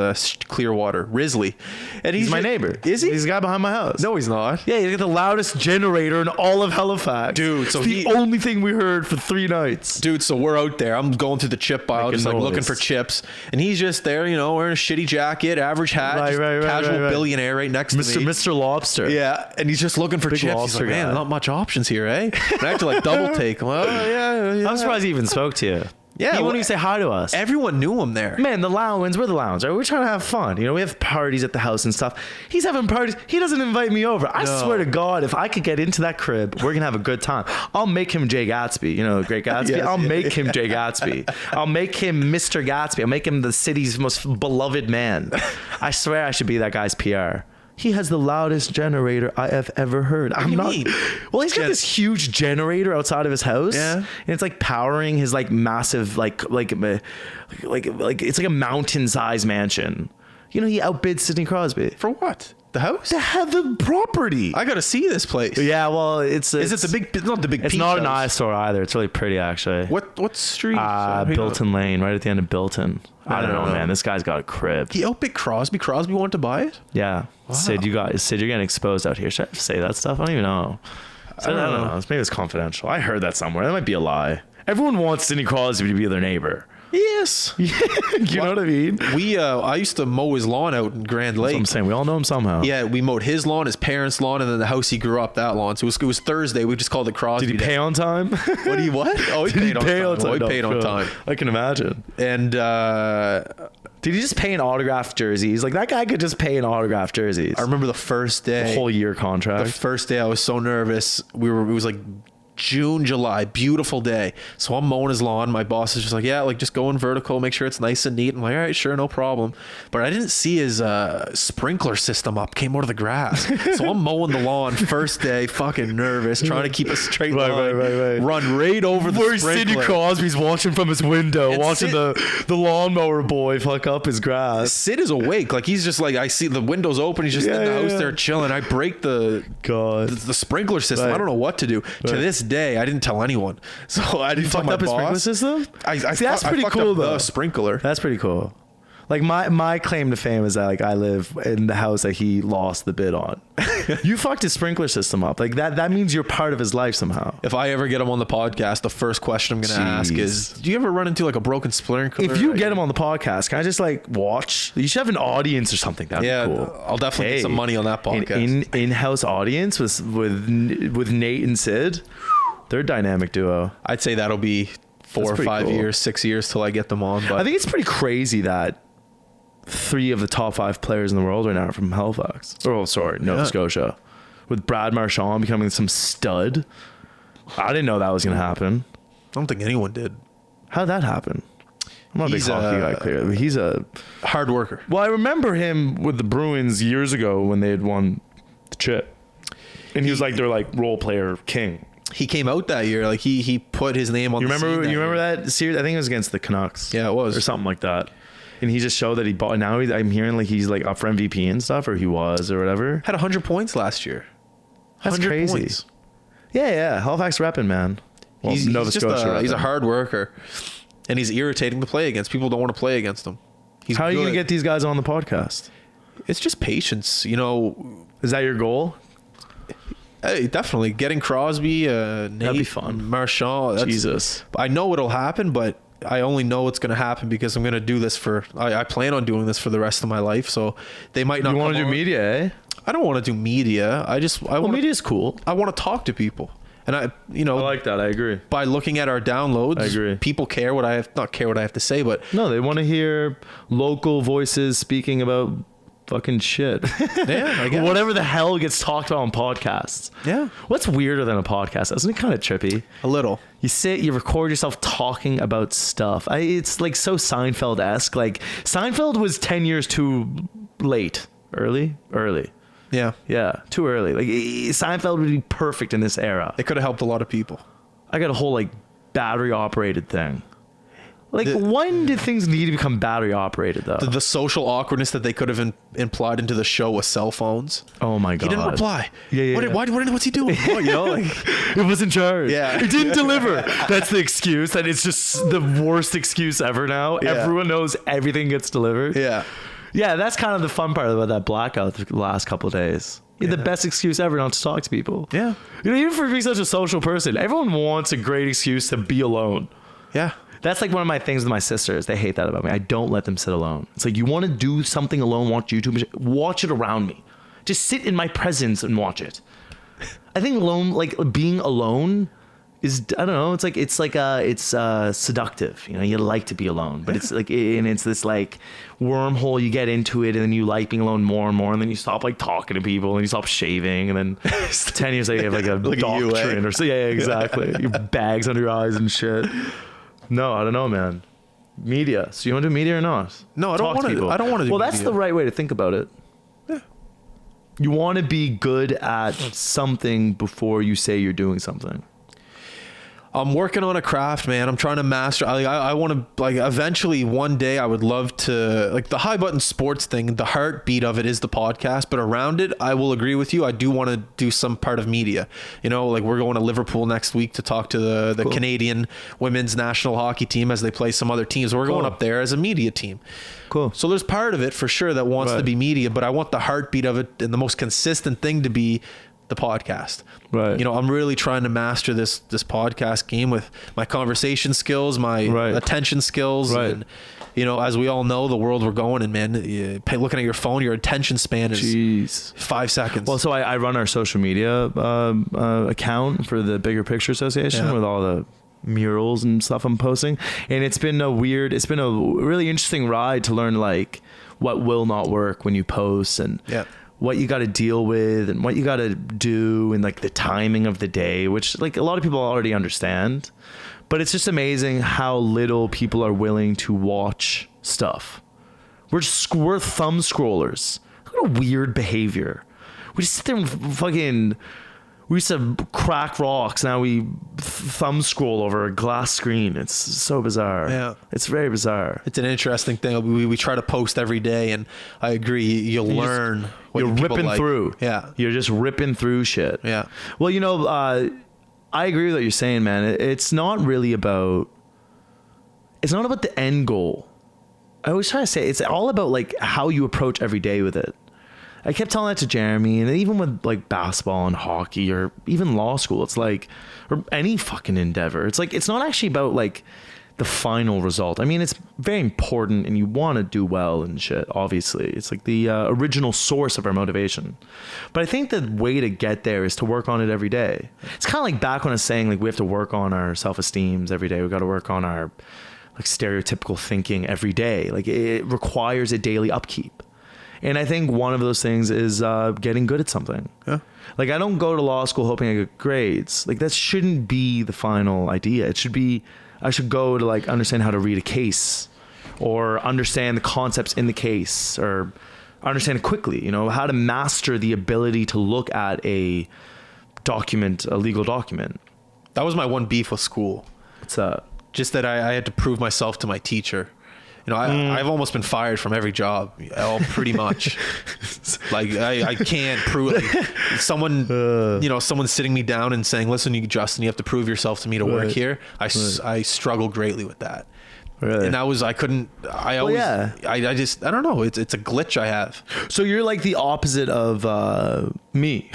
Clearwater? Risley. And he's my neighbor. Is he? He's the guy behind my house. No, he's not. Yeah, he's got the loudest generator in all of Halifax. Dude, so it's the only thing we heard for 3 nights. Dude, so we're out there. I'm going through the chip aisle, just like looking for chips. And he's just there, you know, wearing a shitty jacket, average hat, casual billionaire right next to me. Mr. Lobster. Yeah, and he's just looking for Big chips. He's like, man, not much options here, eh? And I have to like double take. Well, yeah. I'm surprised he even spoke to you. Yeah, he won't even say hi to us. Everyone knew him there. Man, the Lowens, we're the Lowens, right? We're trying to have fun. You know, we have parties at the house and stuff. He's having parties. He doesn't invite me over. I swear to God, if I could get into that crib, we're going to have a good time. I'll make him Jay Gatsby. You know, Great Gatsby? Yes, I'll make him Jay Gatsby. I'll make him Mr. Gatsby. I'll make him the city's most beloved man. I swear I should be that guy's PR. He has the loudest generator I have ever heard. I'm not. mean? Well, he's got this huge generator outside of his house. Yeah. And it's like powering his like massive like it's like a mountain-sized mansion. You know, he outbid Sidney Crosby. For what? The house? To have the property. I gotta see this place. Yeah, well, it's Is it the big? It's not the big. It's peach not an house. eyesore either. It's really pretty, actually. What street? Bilton Lane, right at the end of Bilton. I don't know, man. This guy's got a crib. He outbid Crosby. Crosby wanted to buy it. Yeah. Wow. Sid, you're getting exposed out here. Should I say that stuff? I don't even know. I don't know. Maybe it's confidential. I heard that somewhere. That might be a lie. Everyone wants Sidney Crosby to be their neighbor. Yes. You know what I mean? I used to mow his lawn out in Grand Lake. That's what I'm saying. We all know him somehow. Yeah, we mowed his lawn, his parents' lawn, and then the house he grew up, that lawn. So it was Thursday. We just called it Crosby. Did he pay on time? What? Oh, he paid on time. He paid on time. I can imagine. And did he just pay an autographed jerseys? Like, that guy could just pay an autographed jerseys. I remember the first day. The whole year The contract. first day I was so nervous. It was like June, July, beautiful day. So I'm mowing his lawn. My boss is just like, yeah, like just go in vertical, make sure it's nice and neat. I'm like, all right, sure, no problem. But I didn't see his sprinkler system up, came out of the grass. So I'm mowing the lawn first day, fucking nervous, trying to keep a straight line. Right. Run right over the Where sprinkler. Sidney Crosby's watching from his window, And watching the lawnmower boy fuck up his grass. Sid is awake. Like, he's just like, I see the windows open. He's just in the house there chilling. I break the sprinkler system. Right. I don't know what to do. To this day, I didn't tell anyone. So I didn't tell Fucked my up his sprinkler boss. system? See, that's pretty fucked cool, up though. The sprinkler. That's pretty cool. Like, my claim to fame is that, like, I live in the house that he lost the bid on. You fucked his sprinkler system up. Like, that means you're part of his life somehow. If I ever get him on the podcast, the first question I'm going to ask is, do you ever run into like a broken sprinkler? If you get him on the podcast, can I just like watch? You should have an audience or something. That'd be cool. I'll definitely get some money on that podcast. An in-house audience with Nate and Sid. They're a dynamic duo. I'd say that'll be 4 or 5 years, 6 years till I get them on. But I think it's pretty crazy that 3 of the top 5 players in the world right now are from Halifax. Nova Scotia. With Brad Marchand becoming some stud. I didn't know that was going to happen. I don't think anyone did. How'd that happen? I'm not a big hockey guy, clearly. He's a hard worker. Well, I remember him with the Bruins years ago when they had won the chip. And he was like their like role player king. He came out that year. Like he put his name on You the remember scene you remember that series? I think it was against the Canucks. Yeah, it was. Or something like that. And he just showed that he bought. Now I'm hearing like he's like up for MVP and stuff, or he was, or whatever. Had 100 points last year. That's crazy. Points. Yeah. Halifax repping, man. Well, He's Nova just Scotia he's a hard worker, and he's irritating to play against. People don't want to play against him. How are you gonna get these guys on the podcast? It's just patience, you know. Is that your goal? Hey, definitely getting Crosby, Nate, That'd be fun. Marchand. Jesus. I know it'll happen, but I only know it's going to happen because I'm going to do this for. I plan on doing this for the rest of my life. So they might not. You want to do media, eh? I don't want to do media. Media is cool. I want to talk to people, and I like that. I agree. By looking at our downloads, I agree. People care what I have. Not care what I have to say, but no, they want to hear local voices speaking about fucking shit. Yeah, I guess. Whatever the hell gets talked about on podcasts. Yeah. What's weirder than a podcast? Isn't it kind of trippy? A little. You sit, you record yourself talking about stuff. It's like so Seinfeld-esque. Like Seinfeld was 10 years too late. Early. Yeah, too early. Like Seinfeld would be perfect in this era. It could have helped a lot of people. I got a whole like battery operated thing. Like, when did things need to become battery operated, though? The social awkwardness that they could have implied into the show with cell phones. Oh my god! He didn't reply. Yeah. What's he doing? It was in charge. Yeah, it didn't deliver. That's the excuse, and it's just the worst excuse ever. Now everyone knows everything gets delivered. Yeah. That's kind of the fun part about that blackout the last couple of days. The best excuse ever not to talk to people. Yeah. Even for being such a social person, everyone wants a great excuse to be alone. Yeah. That's like one of my things with my sisters. They hate that about me. I don't let them sit alone. It's like, you want to do something alone, watch YouTube, watch it around me. Just sit in my presence and watch it. I think alone, like being alone is, I don't know. It's seductive. You know, you like to be alone, but it's like, and it's this like wormhole. You get into it and then you like being alone more and more. And then you stop like talking to people and you stop shaving. And then 10 years later, you have like a like doctrine or so. Yeah, exactly. Your bags under your eyes and shit. No, I don't know, man. Media. So you want to do media or not? No, I don't want to. I don't want to do. Well, media. that's the right way to think about it. Yeah. You want to be good at something before you say you're doing something. I'm working on a craft, man. I'm trying to master. I want to, like, eventually one day I would love to, like, the high button sports thing, the heartbeat of it is the podcast, but around it, I will agree with you. I do want to do some part of media. You know, like, we're going to Liverpool next week to talk to the Canadian women's national hockey team as they play some other teams. We're going up there as a media team. Cool. So there's part of it for sure that wants to be media, but I want the heartbeat of it and the most consistent thing to be the podcast. Right. You know, I'm really trying to master this podcast game with my conversation skills, my attention skills. Right. And, you know, as we all know, the world we're going in, man, looking at your phone, your attention span is 5 seconds. Well, so I run our social media account for the Bigger Picture Association with all the murals and stuff I'm posting. And it's been a really interesting ride to learn, like, what will not work when you post and what you got to deal with and what you got to do and, like, the timing of the day, which, like, a lot of people already understand, but it's just amazing how little people are willing to watch stuff. We're thumb scrollers. What a weird behavior. We just sit there and we used to crack rocks. Now we thumb scroll over a glass screen. It's so bizarre. Yeah. It's very bizarre. It's an interesting thing. We try to post every day, and I agree. You'll learn what you're ripping through. Yeah. You're just ripping through shit. Yeah. Well, you know, I agree with what you're saying, man. It's not about the end goal. I always try to say it's all about, like, how you approach every day with it. I kept telling that to Jeremy, and even with, like, basketball and hockey or even law school, it's like, or any fucking endeavor, it's like, it's not actually about, like, the final result. I mean, it's very important and you want to do well and shit, obviously. It's like the original source of our motivation. But I think the way to get there is to work on it every day. It's kind of like back when I was saying, like, we have to work on our self-esteems every day. We got to work on our, like, stereotypical thinking every day. Like, it requires a daily upkeep. And I think one of those things is getting good at something. Yeah. Like, I don't go to law school hoping I get grades. Like, that shouldn't be the final idea. It should be, I should go to, like, understand how to read a case or understand the concepts in the case or understand it quickly, you know, how to master the ability to look at a document, a legal document. That was my one beef with school. What's that? Just that I had to prove myself to my teacher. You know, I've almost been fired from every job, pretty much. Like, I can't prove, like, someone, you know, someone sitting me down and saying, listen, Justin, you have to prove yourself to me to work here. I struggle greatly with that. Really? And I don't know. It's a glitch I have. So you're like the opposite of me.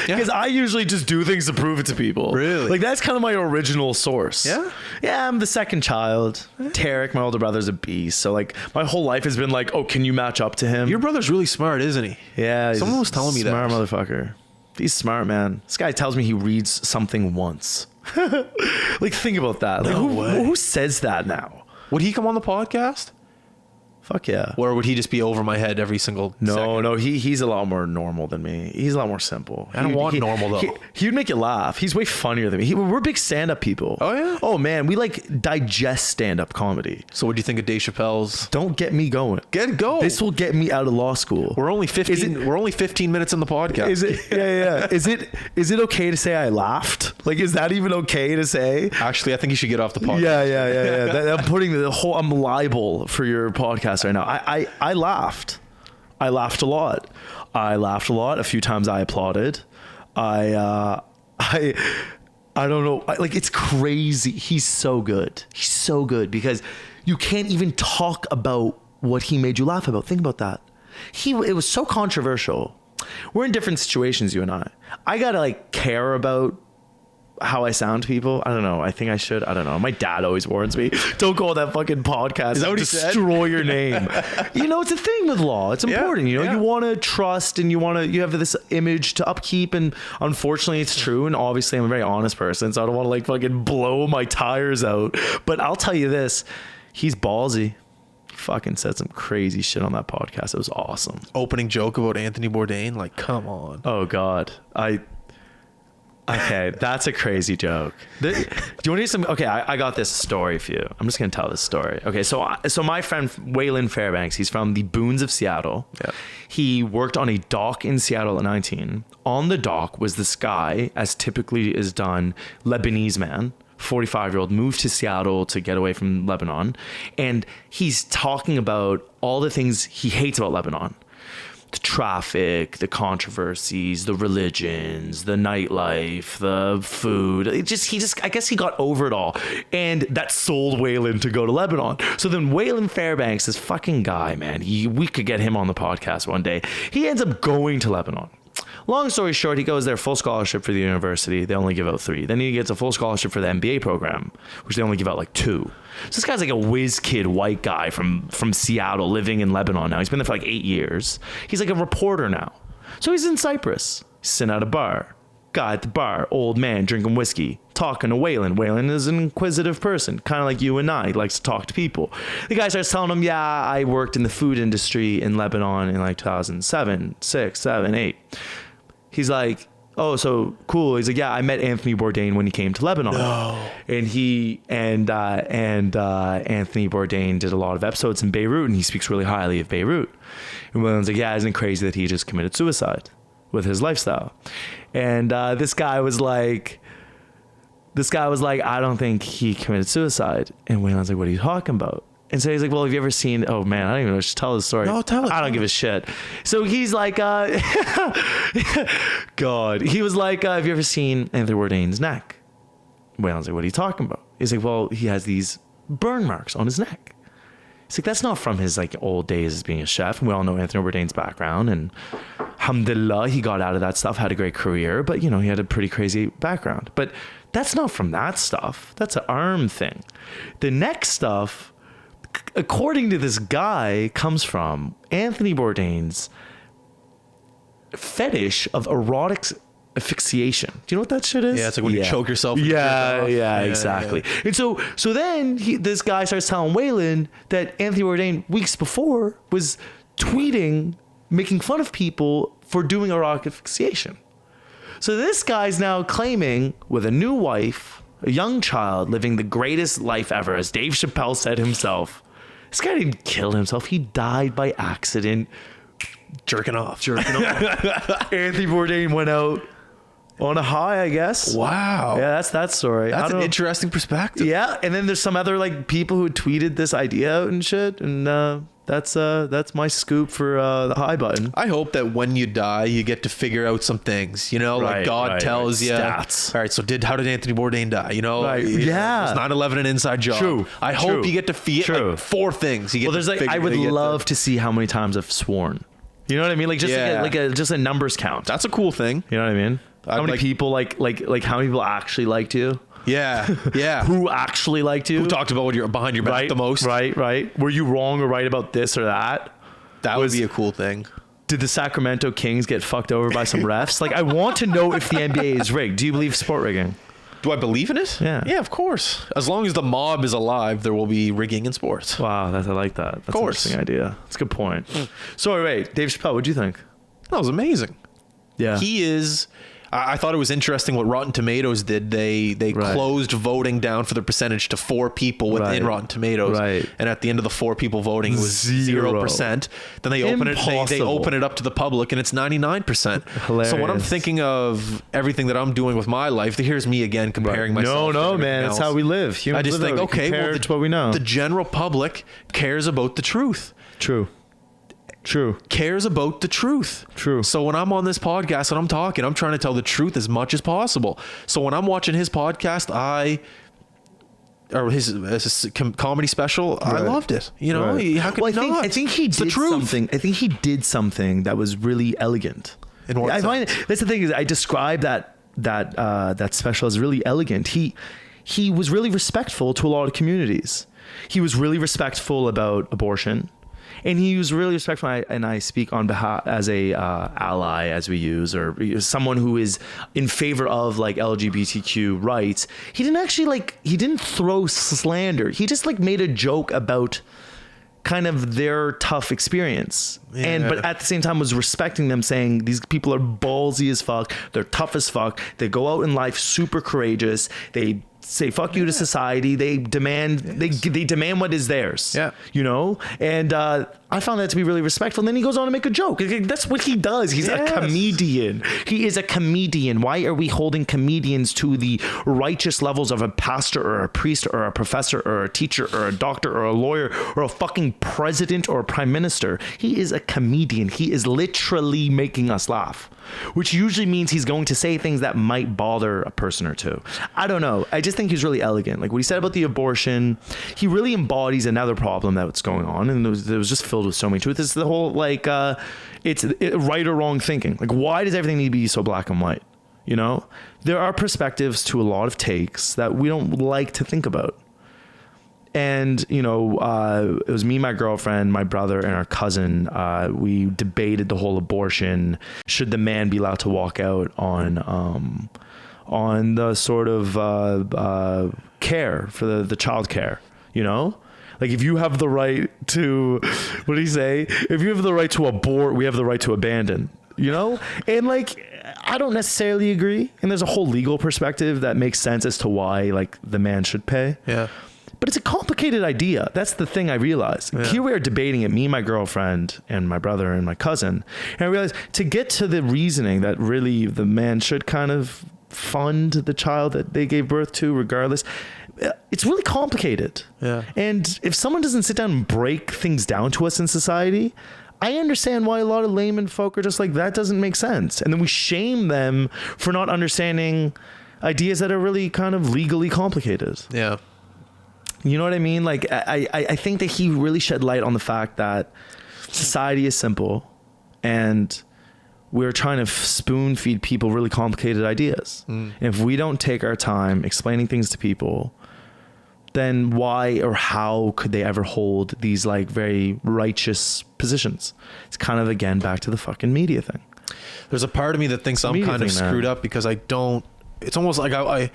Because I usually just do things to prove it to people. Really? Like, that's kind of my original source. Yeah? Yeah, I'm the second child. Tarek, my older brother's a beast. So, like, my whole life has been like, oh, can you match up to him? Your brother's really smart, isn't he? Yeah. Someone was telling me that. Smart motherfucker. He's smart, man. This guy tells me he reads something once. Like, think about that. Like, who says that now? Would he come on the podcast? Fuck yeah. Or would he just be over my head every single second? No, he's a lot more normal than me. He's a lot more simple. I don't want normal, though. He would make you laugh. He's way funnier than me. We're big stand-up people. Oh, yeah? Oh, man. We, like, digest stand-up comedy. So what do you think of Dave Chappelle's? Don't get me going. Go. This will get me out of law school. We're only 15 minutes in the podcast. Is it? Yeah. Is it okay to say I laughed? Like, is that even okay to say? Actually, I think you should get off the podcast. Yeah. I'm liable for your podcast right now. I laughed. I laughed a lot. A few times I applauded. I don't know. Like, it's crazy. He's so good. He's so good because you can't even talk about what he made you laugh about. Think about that. It was so controversial. We're in different situations, you and I. I gotta, like, care about how I sound to people. I don't know. I think I should. I don't know. My dad always warns me, don't go on that fucking podcast. Is that what he said? Destroy your name. You know, it's a thing with law. It's important. You know, you want to trust and you have this image to upkeep. And unfortunately, it's true. And obviously, I'm a very honest person, so I don't want to, like, fucking blow my tires out. But I'll tell you this, he's ballsy. He fucking said some crazy shit on that podcast. It was awesome. Opening joke about Anthony Bourdain. Like, come on. Oh God. Okay, that's a crazy joke. Do you want to hear some? Okay, I got this story for you. I'm just gonna tell this story. Okay, so my friend Waylon Fairbanks, he's from the boons of Seattle. Yeah. He worked on a dock in Seattle at 19. On the dock was this guy, as typically is done, Lebanese man, 45-year-old, moved to Seattle to get away from Lebanon, and he's talking about all the things he hates about Lebanon. The traffic, the controversies, the religions, the nightlife, the food. I guess he got over it all. And that sold Waylon to go to Lebanon. So then Waylon Fairbanks, this fucking guy, man, we could get him on the podcast one day. He ends up going to Lebanon. Long story short, he goes there, full scholarship for the university. They only give out 3. Then he gets a full scholarship for the MBA program, which they only give out like 2. So this guy's like a whiz kid white guy from Seattle living in Lebanon now. He's been there for like 8 years. He's like a reporter now. So he's in Cyprus. He's sitting at a bar. Guy at the bar, old man drinking whiskey, talking to Waylon. Waylon is an inquisitive person, kind of like you and I. He likes to talk to people. The guy starts telling him, yeah, I worked in the food industry in Lebanon in like 2007, 6, 7, 8. He's like, oh, so cool. He's like, yeah, I met Anthony Bourdain when he came to Lebanon. No. And Anthony Bourdain did a lot of episodes in Beirut, and he speaks really highly of Beirut. And Waylon's like, yeah, isn't it crazy that he just committed suicide with his lifestyle? And this guy was like, I don't think he committed suicide. And Waylon's like, what are you talking about? And so he's like, well, have you ever seen, oh man, I don't even know, just tell the story. No, tell it. I don't give a shit. So he's like, God, he was like, have you ever seen Anthony Bourdain's neck? Waylon's like, what are you talking about? He's like, well, he has these burn marks on his neck. It's like, that's not from his like old days as being a chef. And we all know Anthony Bourdain's background, and alhamdulillah, he got out of that stuff, had a great career, but you know, he had a pretty crazy background. But that's not from that stuff. That's an arm thing. The neck stuff, according to this guy, comes from Anthony Bourdain's fetish of erotic asphyxiation. Do you know what that shit is? Yeah, it's like when you choke yourself. Yeah, exactly. Yeah. And so then this guy starts telling Waylon that Anthony Bourdain weeks before was tweeting, making fun of people for doing erotic asphyxiation. So this guy's now claiming, with a new wife, a young child, living the greatest life ever, as Dave Chappelle said himself. This guy didn't kill himself. He died by accident. Jerking off. Anthony Bourdain went out on a high, I guess. Wow. Yeah, that's that story. That's an interesting perspective. Yeah, and then there's some other like people who tweeted this idea out and shit, and that's my scoop for the high button. I hope that when you die, you get to figure out some things. You know, like God tells you. Stats. All right, so how did Anthony Bourdain die? You know, yeah. Was 9/11 an inside job? True. I hope you get to feel like 4 things. You get there's like I would love to see how many times I've sworn. You know what I mean? Like just just a numbers count. That's a cool thing. You know what I mean? How many people like how many people actually liked you? Yeah. Who actually liked you? Who talked about what you're behind your back the most? Right. Were you wrong or right about this or that? That would be a cool thing. Did the Sacramento Kings get fucked over by some refs? Like, I want to know if the NBA is rigged. Do you believe sport rigging? Do I believe in it? Yeah. Yeah, of course. As long as the mob is alive, there will be rigging in sports. Wow, I like that. That's an interesting idea. That's a good point. So, wait, Dave Chappelle, what'd you think? That was amazing. Yeah. He is... I thought it was interesting what Rotten Tomatoes did. They closed voting down for the percentage to 4 people within Rotten Tomatoes. Right. And at the end of the 4 people voting, it was 0%. Then they open it. They open it up to the public, and it's 99%. Hilarious. So when I'm thinking of everything that I'm doing with my life, here's me again comparing myself. No, man, that's how we live. Humans I just think, okay, well, it's what we know. The general public cares about the truth. True. Cares about the truth. True. So when I'm on this podcast and I'm talking, I'm trying to tell the truth as much as possible. So when I'm watching his podcast, or his comedy special, I loved it. You know, how could you not? I think he did something. I think he did something that was really elegant. In what sense? That's the thing is, I describe that special as really elegant. He was really respectful to a lot of communities. He was really respectful about abortion. And he was really respectful, and I speak on behalf as a ally, as we use, or someone who is in favor of like LGBTQ rights. He didn't actually he didn't throw slander. He just like made a joke about kind of their tough experience. But at the same time was respecting them, saying these people are ballsy as fuck. They're tough as fuck. They go out in life super courageous. They say fuck you to society. They demand they demand what is theirs. Yeah. You know? And I found that to be really respectful. And then he goes on to make a joke. That's what he does. He's a comedian. He is a comedian. Why are we holding comedians to the righteous levels of a pastor or a priest or a professor or a teacher or a doctor or a lawyer or a fucking president or a prime minister? He is a comedian. He is literally making us laugh, which usually means he's going to say things that might bother a person or two. I don't know. I just think he's really elegant. Like what he said about the abortion, he really embodies another problem that's going on, and it was just filled with so many truth. It's the whole it's right or wrong thinking. Like, why does everything need to be so black and white? You know, there are perspectives to a lot of takes that we don't like to think about. And, you know, it was me, my girlfriend, my brother, and our cousin. We debated the whole abortion. Should the man be allowed to walk out on the sort of care for the child care, you know? Like, if you have the right to, what did he say? If you have the right to abort, we have the right to abandon, you know? And like, I don't necessarily agree. And there's a whole legal perspective that makes sense as to why like the man should pay. Yeah. But it's a complicated idea. That's the thing I realized. Yeah. Here we are debating it, me, my girlfriend, and my brother and my cousin. And I realized to get to the reasoning that really the man should kind of fund the child that they gave birth to regardless, it's really complicated. Yeah. And if someone doesn't sit down and break things down to us in society, I understand why a lot of layman folk are just like, that doesn't make sense. And then we shame them for not understanding ideas that are really kind of legally complicated. Yeah. You know what I mean? Like, I think that he really shed light on the fact that society is simple and we're trying to spoon feed people really complicated ideas. And if we don't take our time explaining things to people, then why or how could they ever hold these like very righteous positions? It's kind of, again, back to the fucking media thing. There's a part of me that thinks I'm kind of screwed up because I don't, it's almost like I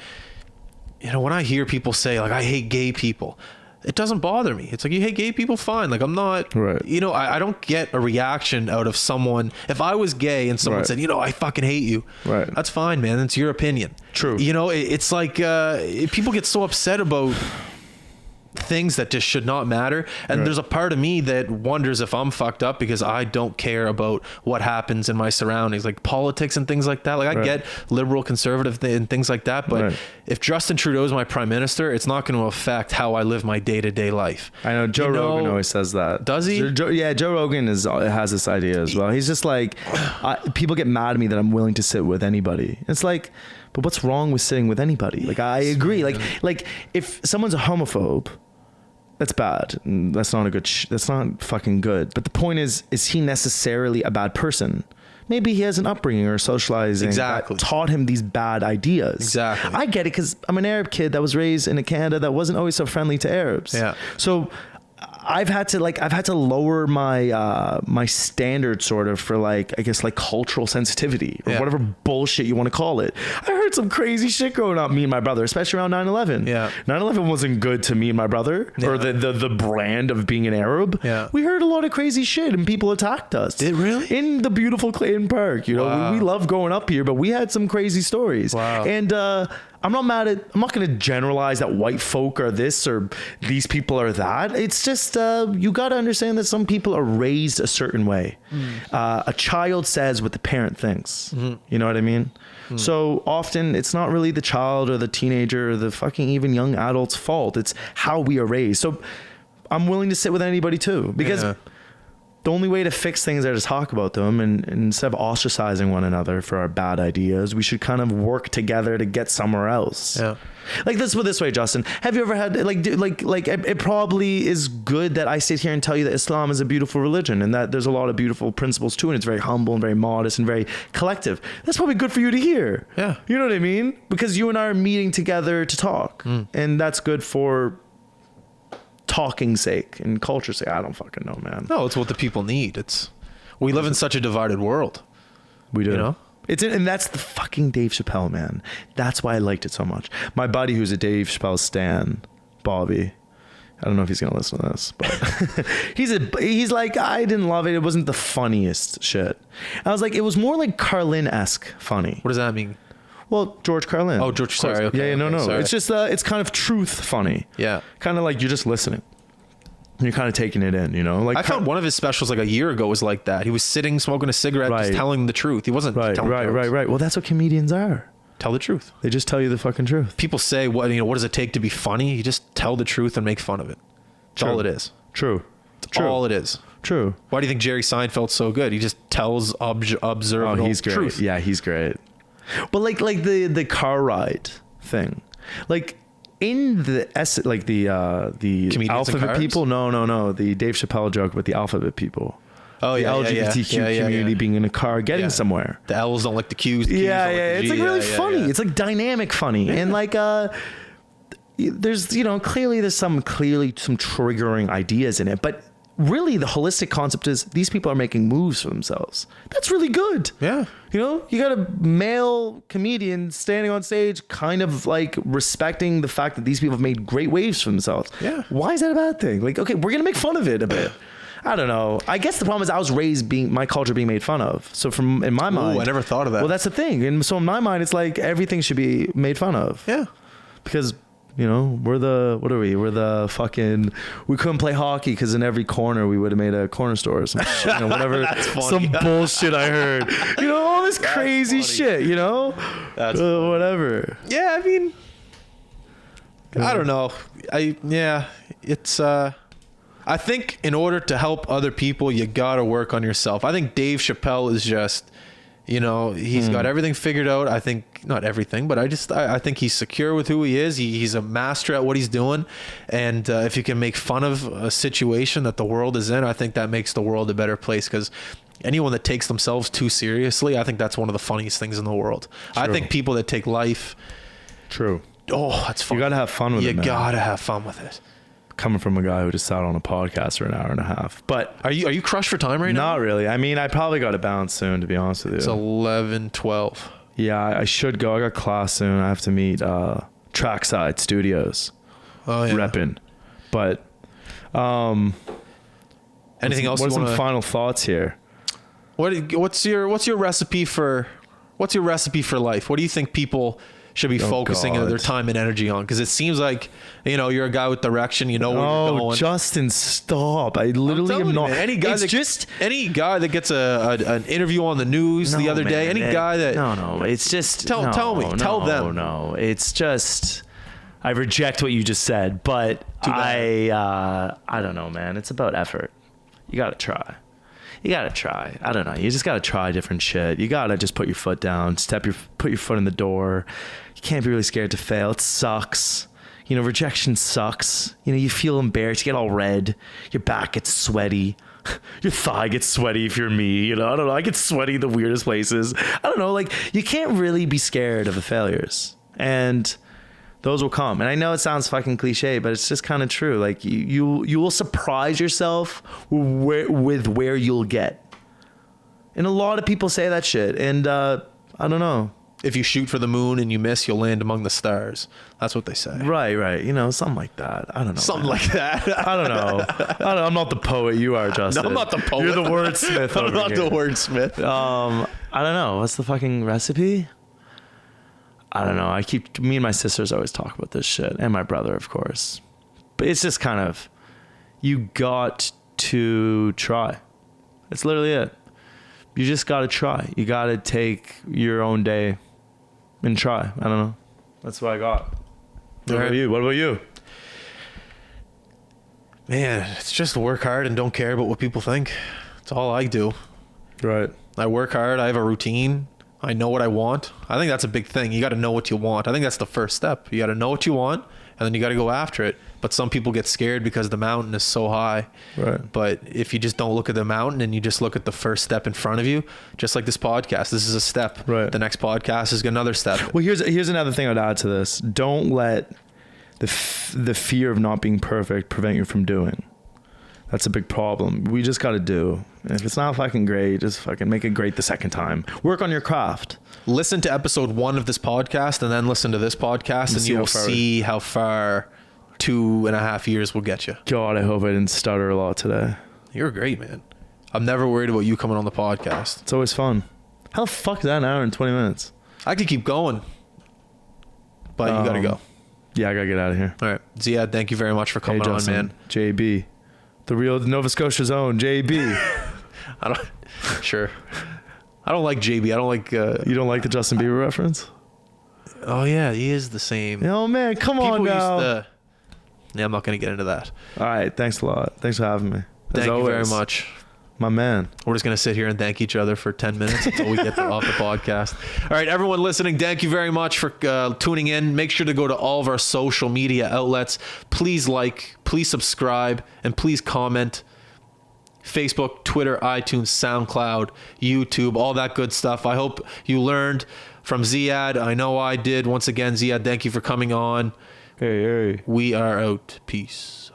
you know, when I hear people say like, I hate gay people, it doesn't bother me. It's like, you hate gay people, fine. Like, I'm not, you know, I don't get a reaction out of someone. If I was gay and someone said, you know, I fucking hate you, that's fine, man. It's your opinion. True. You know, it's like, people get so upset about things that just should not matter, and there's a part of me that wonders if I'm fucked up because I don't care about what happens in my surroundings, like politics and things like that. Like, I get liberal, conservative and things like that, but if Justin Trudeau is my prime minister, it's not going to affect how I live my day-to-day life. I know Joe Rogan always says that. Does he? Joe Rogan has this idea as well. He's just like, people get mad at me that I'm willing to sit with anybody. It's like, but what's wrong with sitting with anybody? Like, I agree. Like if someone's a homophobe, that's bad. That's not a good, that's not fucking good. But the point is he necessarily a bad person? Maybe he has an upbringing or socializing that taught him these bad ideas. Exactly. I get it because I'm an Arab kid that was raised in a Canada that wasn't always so friendly to Arabs. Yeah. So I've had to lower my my standard sort of for like, I guess, like cultural sensitivity or whatever bullshit you want to call it. I heard some crazy shit growing up, me and my brother, especially around 9/11. Yeah. 9/11 wasn't good to me and my brother or the brand of being an Arab. Yeah. We heard a lot of crazy shit and people attacked us. Did really? In the beautiful Clayton Park. You know, we love growing up here, but we had some crazy stories. Wow. And I'm not going to generalize that white folk are this or these people are that. It's just, you got to understand that some people are raised a certain way. A child says what the parent thinks. You know what I mean? So often it's not really the child or the teenager or the fucking even young adult's fault. It's how we are raised. So I'm willing to sit with anybody too, because the only way to fix things is to talk about them, and instead of ostracizing one another for our bad ideas, we should kind of work together to get somewhere else. Yeah. Like this way, Justin. Have you ever had like it probably is good that I sit here and tell you that Islam is a beautiful religion and that there's a lot of beautiful principles too, and it's very humble and very modest and very collective. That's probably good for you to hear. Yeah. You know what I mean? Because you and I are meeting together to talk, and that's good for talking sake and culture sake. I don't fucking know, man. No, it's what the people need. We live in such a divided world. We do. You know? And that's the fucking Dave Chappelle, man. That's why I liked it so much. My buddy who's a Dave Chappelle stan, Bobby, I don't know if he's gonna listen to this, but he's like, I didn't love it. It wasn't the funniest shit. I was like, it was more like Carlin-esque funny. What does that mean? Well, George Carlin. Oh, George. Sorry. Okay. Yeah, no. Sorry. It's just it's kind of truth funny. Yeah. Kind of like you're just listening. You're kind of taking it in, you know. Like I found one of his specials like a year ago was like that. He was sitting smoking a cigarette, just telling the truth. He wasn't telling jokes. Right. Well, that's what comedians are. Tell the truth. They just tell you the fucking truth. People say, what does it take to be funny? You just tell the truth and make fun of it. That's all it is. True. All it is. True. Why do you think Jerry Seinfeld's so good? He just tells observable he's great. truth. Yeah, he's great. But like the car ride thing, like in the Comedians alphabet people. No. The Dave Chappelle joke with the alphabet people. Oh yeah, the LGBTQ community being in a car getting somewhere. The L's don't like the Q's. The Q's Yeah. don't like the It's like really funny. It's like dynamic funny, and like there's clearly some triggering ideas in it, but really the holistic concept is these people are making moves for themselves. That's really good. Yeah. You got a male comedian standing on stage kind of like respecting the fact that these people have made great waves for themselves. Yeah. Why is that a bad thing? Like, okay, we're going to make fun of it a bit. I don't know. I guess the problem is I was raised my culture being made fun of. So in my mind. I never thought of that. Well, that's the thing. And so in my mind, it's like everything should be made fun of. Yeah. Because we're the fucking, we couldn't play hockey because in every corner we would have made a corner store or some shit, whatever. That's funny. Some bullshit I heard. All this crazy shit, That's whatever. Yeah, I mean, I don't know. It's, I think in order to help other people, you got to work on yourself. I think Dave Chappelle is just, he's got everything figured out. I think not everything, but I think he's secure with who he is. He's a master at what he's doing. And if you can make fun of a situation that the world is in, I think that makes the world a better place, because anyone that takes themselves too seriously, I think that's one of the funniest things in the world. True. I think people that take life. True. Oh, that's fun. You got to have fun with it, man. You got to have fun with it. Coming from a guy who just sat on a podcast for an hour and a half. But are you crushed for time right now? Not really. I mean, I probably got to bounce soon, to be honest with you. It's 11:12. Yeah, I should go. I got class soon. I have to meet Trackside Studios. Oh yeah. Reppin'. But anything else? What are some final thoughts here? What's your recipe for life? What do you think people should be focusing their time and energy on? Because it seems like you're a guy with direction. You know where you're going. Justin, stop! I literally am not. Man, any guy that gets an interview on the news the other day. Any guy that no, it's just tell them. No, it's just. I reject what you just said, but I don't know, man. It's about effort. You gotta try. I don't know. You just gotta try different shit. You gotta just put your foot down, put your foot in the door. You can't be really scared to fail. It sucks. Rejection sucks. You feel embarrassed. You get all red. Your back gets sweaty. Your thigh gets sweaty if you're me. I don't know. I get sweaty in the weirdest places. I don't know. Like, you can't really be scared of the failures. And those will come. And I know it sounds fucking cliche, but it's just kind of true. Like, you will surprise yourself with where you'll get. And a lot of people say that shit. And I don't know. If you shoot for the moon and you miss, you'll land among the stars. That's what they say. Right. Something like that. I don't know. Something like that. I don't know. I'm not the poet you are, Justin. No, I'm not the poet. You're the wordsmith. I'm not the wordsmith. I don't know. What's the fucking recipe? I don't know. Me and my sisters always talk about this shit, and my brother, of course. But it's just kind of, you got to try. That's literally it. You just got to try. You got to take your own day and try. I don't know. That's what I got. What about you? Man, it's just work hard and don't care about what people think. That's all I do. Right. I work hard. I have a routine. I know what I want. I think that's a big thing. You got to know what you want. I think that's the first step. You got to know what you want, and then you got to go after it. But some people get scared because the mountain is so high. Right. But if you just don't look at the mountain and you just look at the first step in front of you, just like this podcast, this is a step. Right. The next podcast is another step. Well, here's another thing I'd add to this. Don't let the fear of not being perfect prevent you from doing. That's a big problem. We just got to do. If it's not fucking great, just fucking make it great the second time. Work on your craft. Listen to episode 1 of this podcast and then listen to this podcast, and you will see how far 2.5 years will get you. God, I hope I didn't stutter a lot today. You're great, man. I'm never worried about you coming on the podcast. It's always fun. How the fuck is that an hour and 20 minutes? I could keep going, but you gotta go. Yeah, I gotta get out of here. All right, Ziad, thank you very much for coming on, man. JB, the real Nova Scotia's own JB. Sure. I don't like JB. I don't like. You don't like the Justin Bieber reference? Oh yeah, he is the same. Oh man, come on now. Yeah, I'm not gonna get into that. All right, thanks a lot. Thanks for having me. Thank you very much. My man. We're just going to sit here and thank each other for 10 minutes until we get off the podcast. All right, everyone listening, thank you very much for tuning in. Make sure to go to all of our social media outlets. Please like, please subscribe, and please comment. Facebook, Twitter, iTunes, SoundCloud, YouTube, all that good stuff. I hope you learned from Ziad. I know I did. Once again, Ziad, thank you for coming on. Hey. We are out. Peace.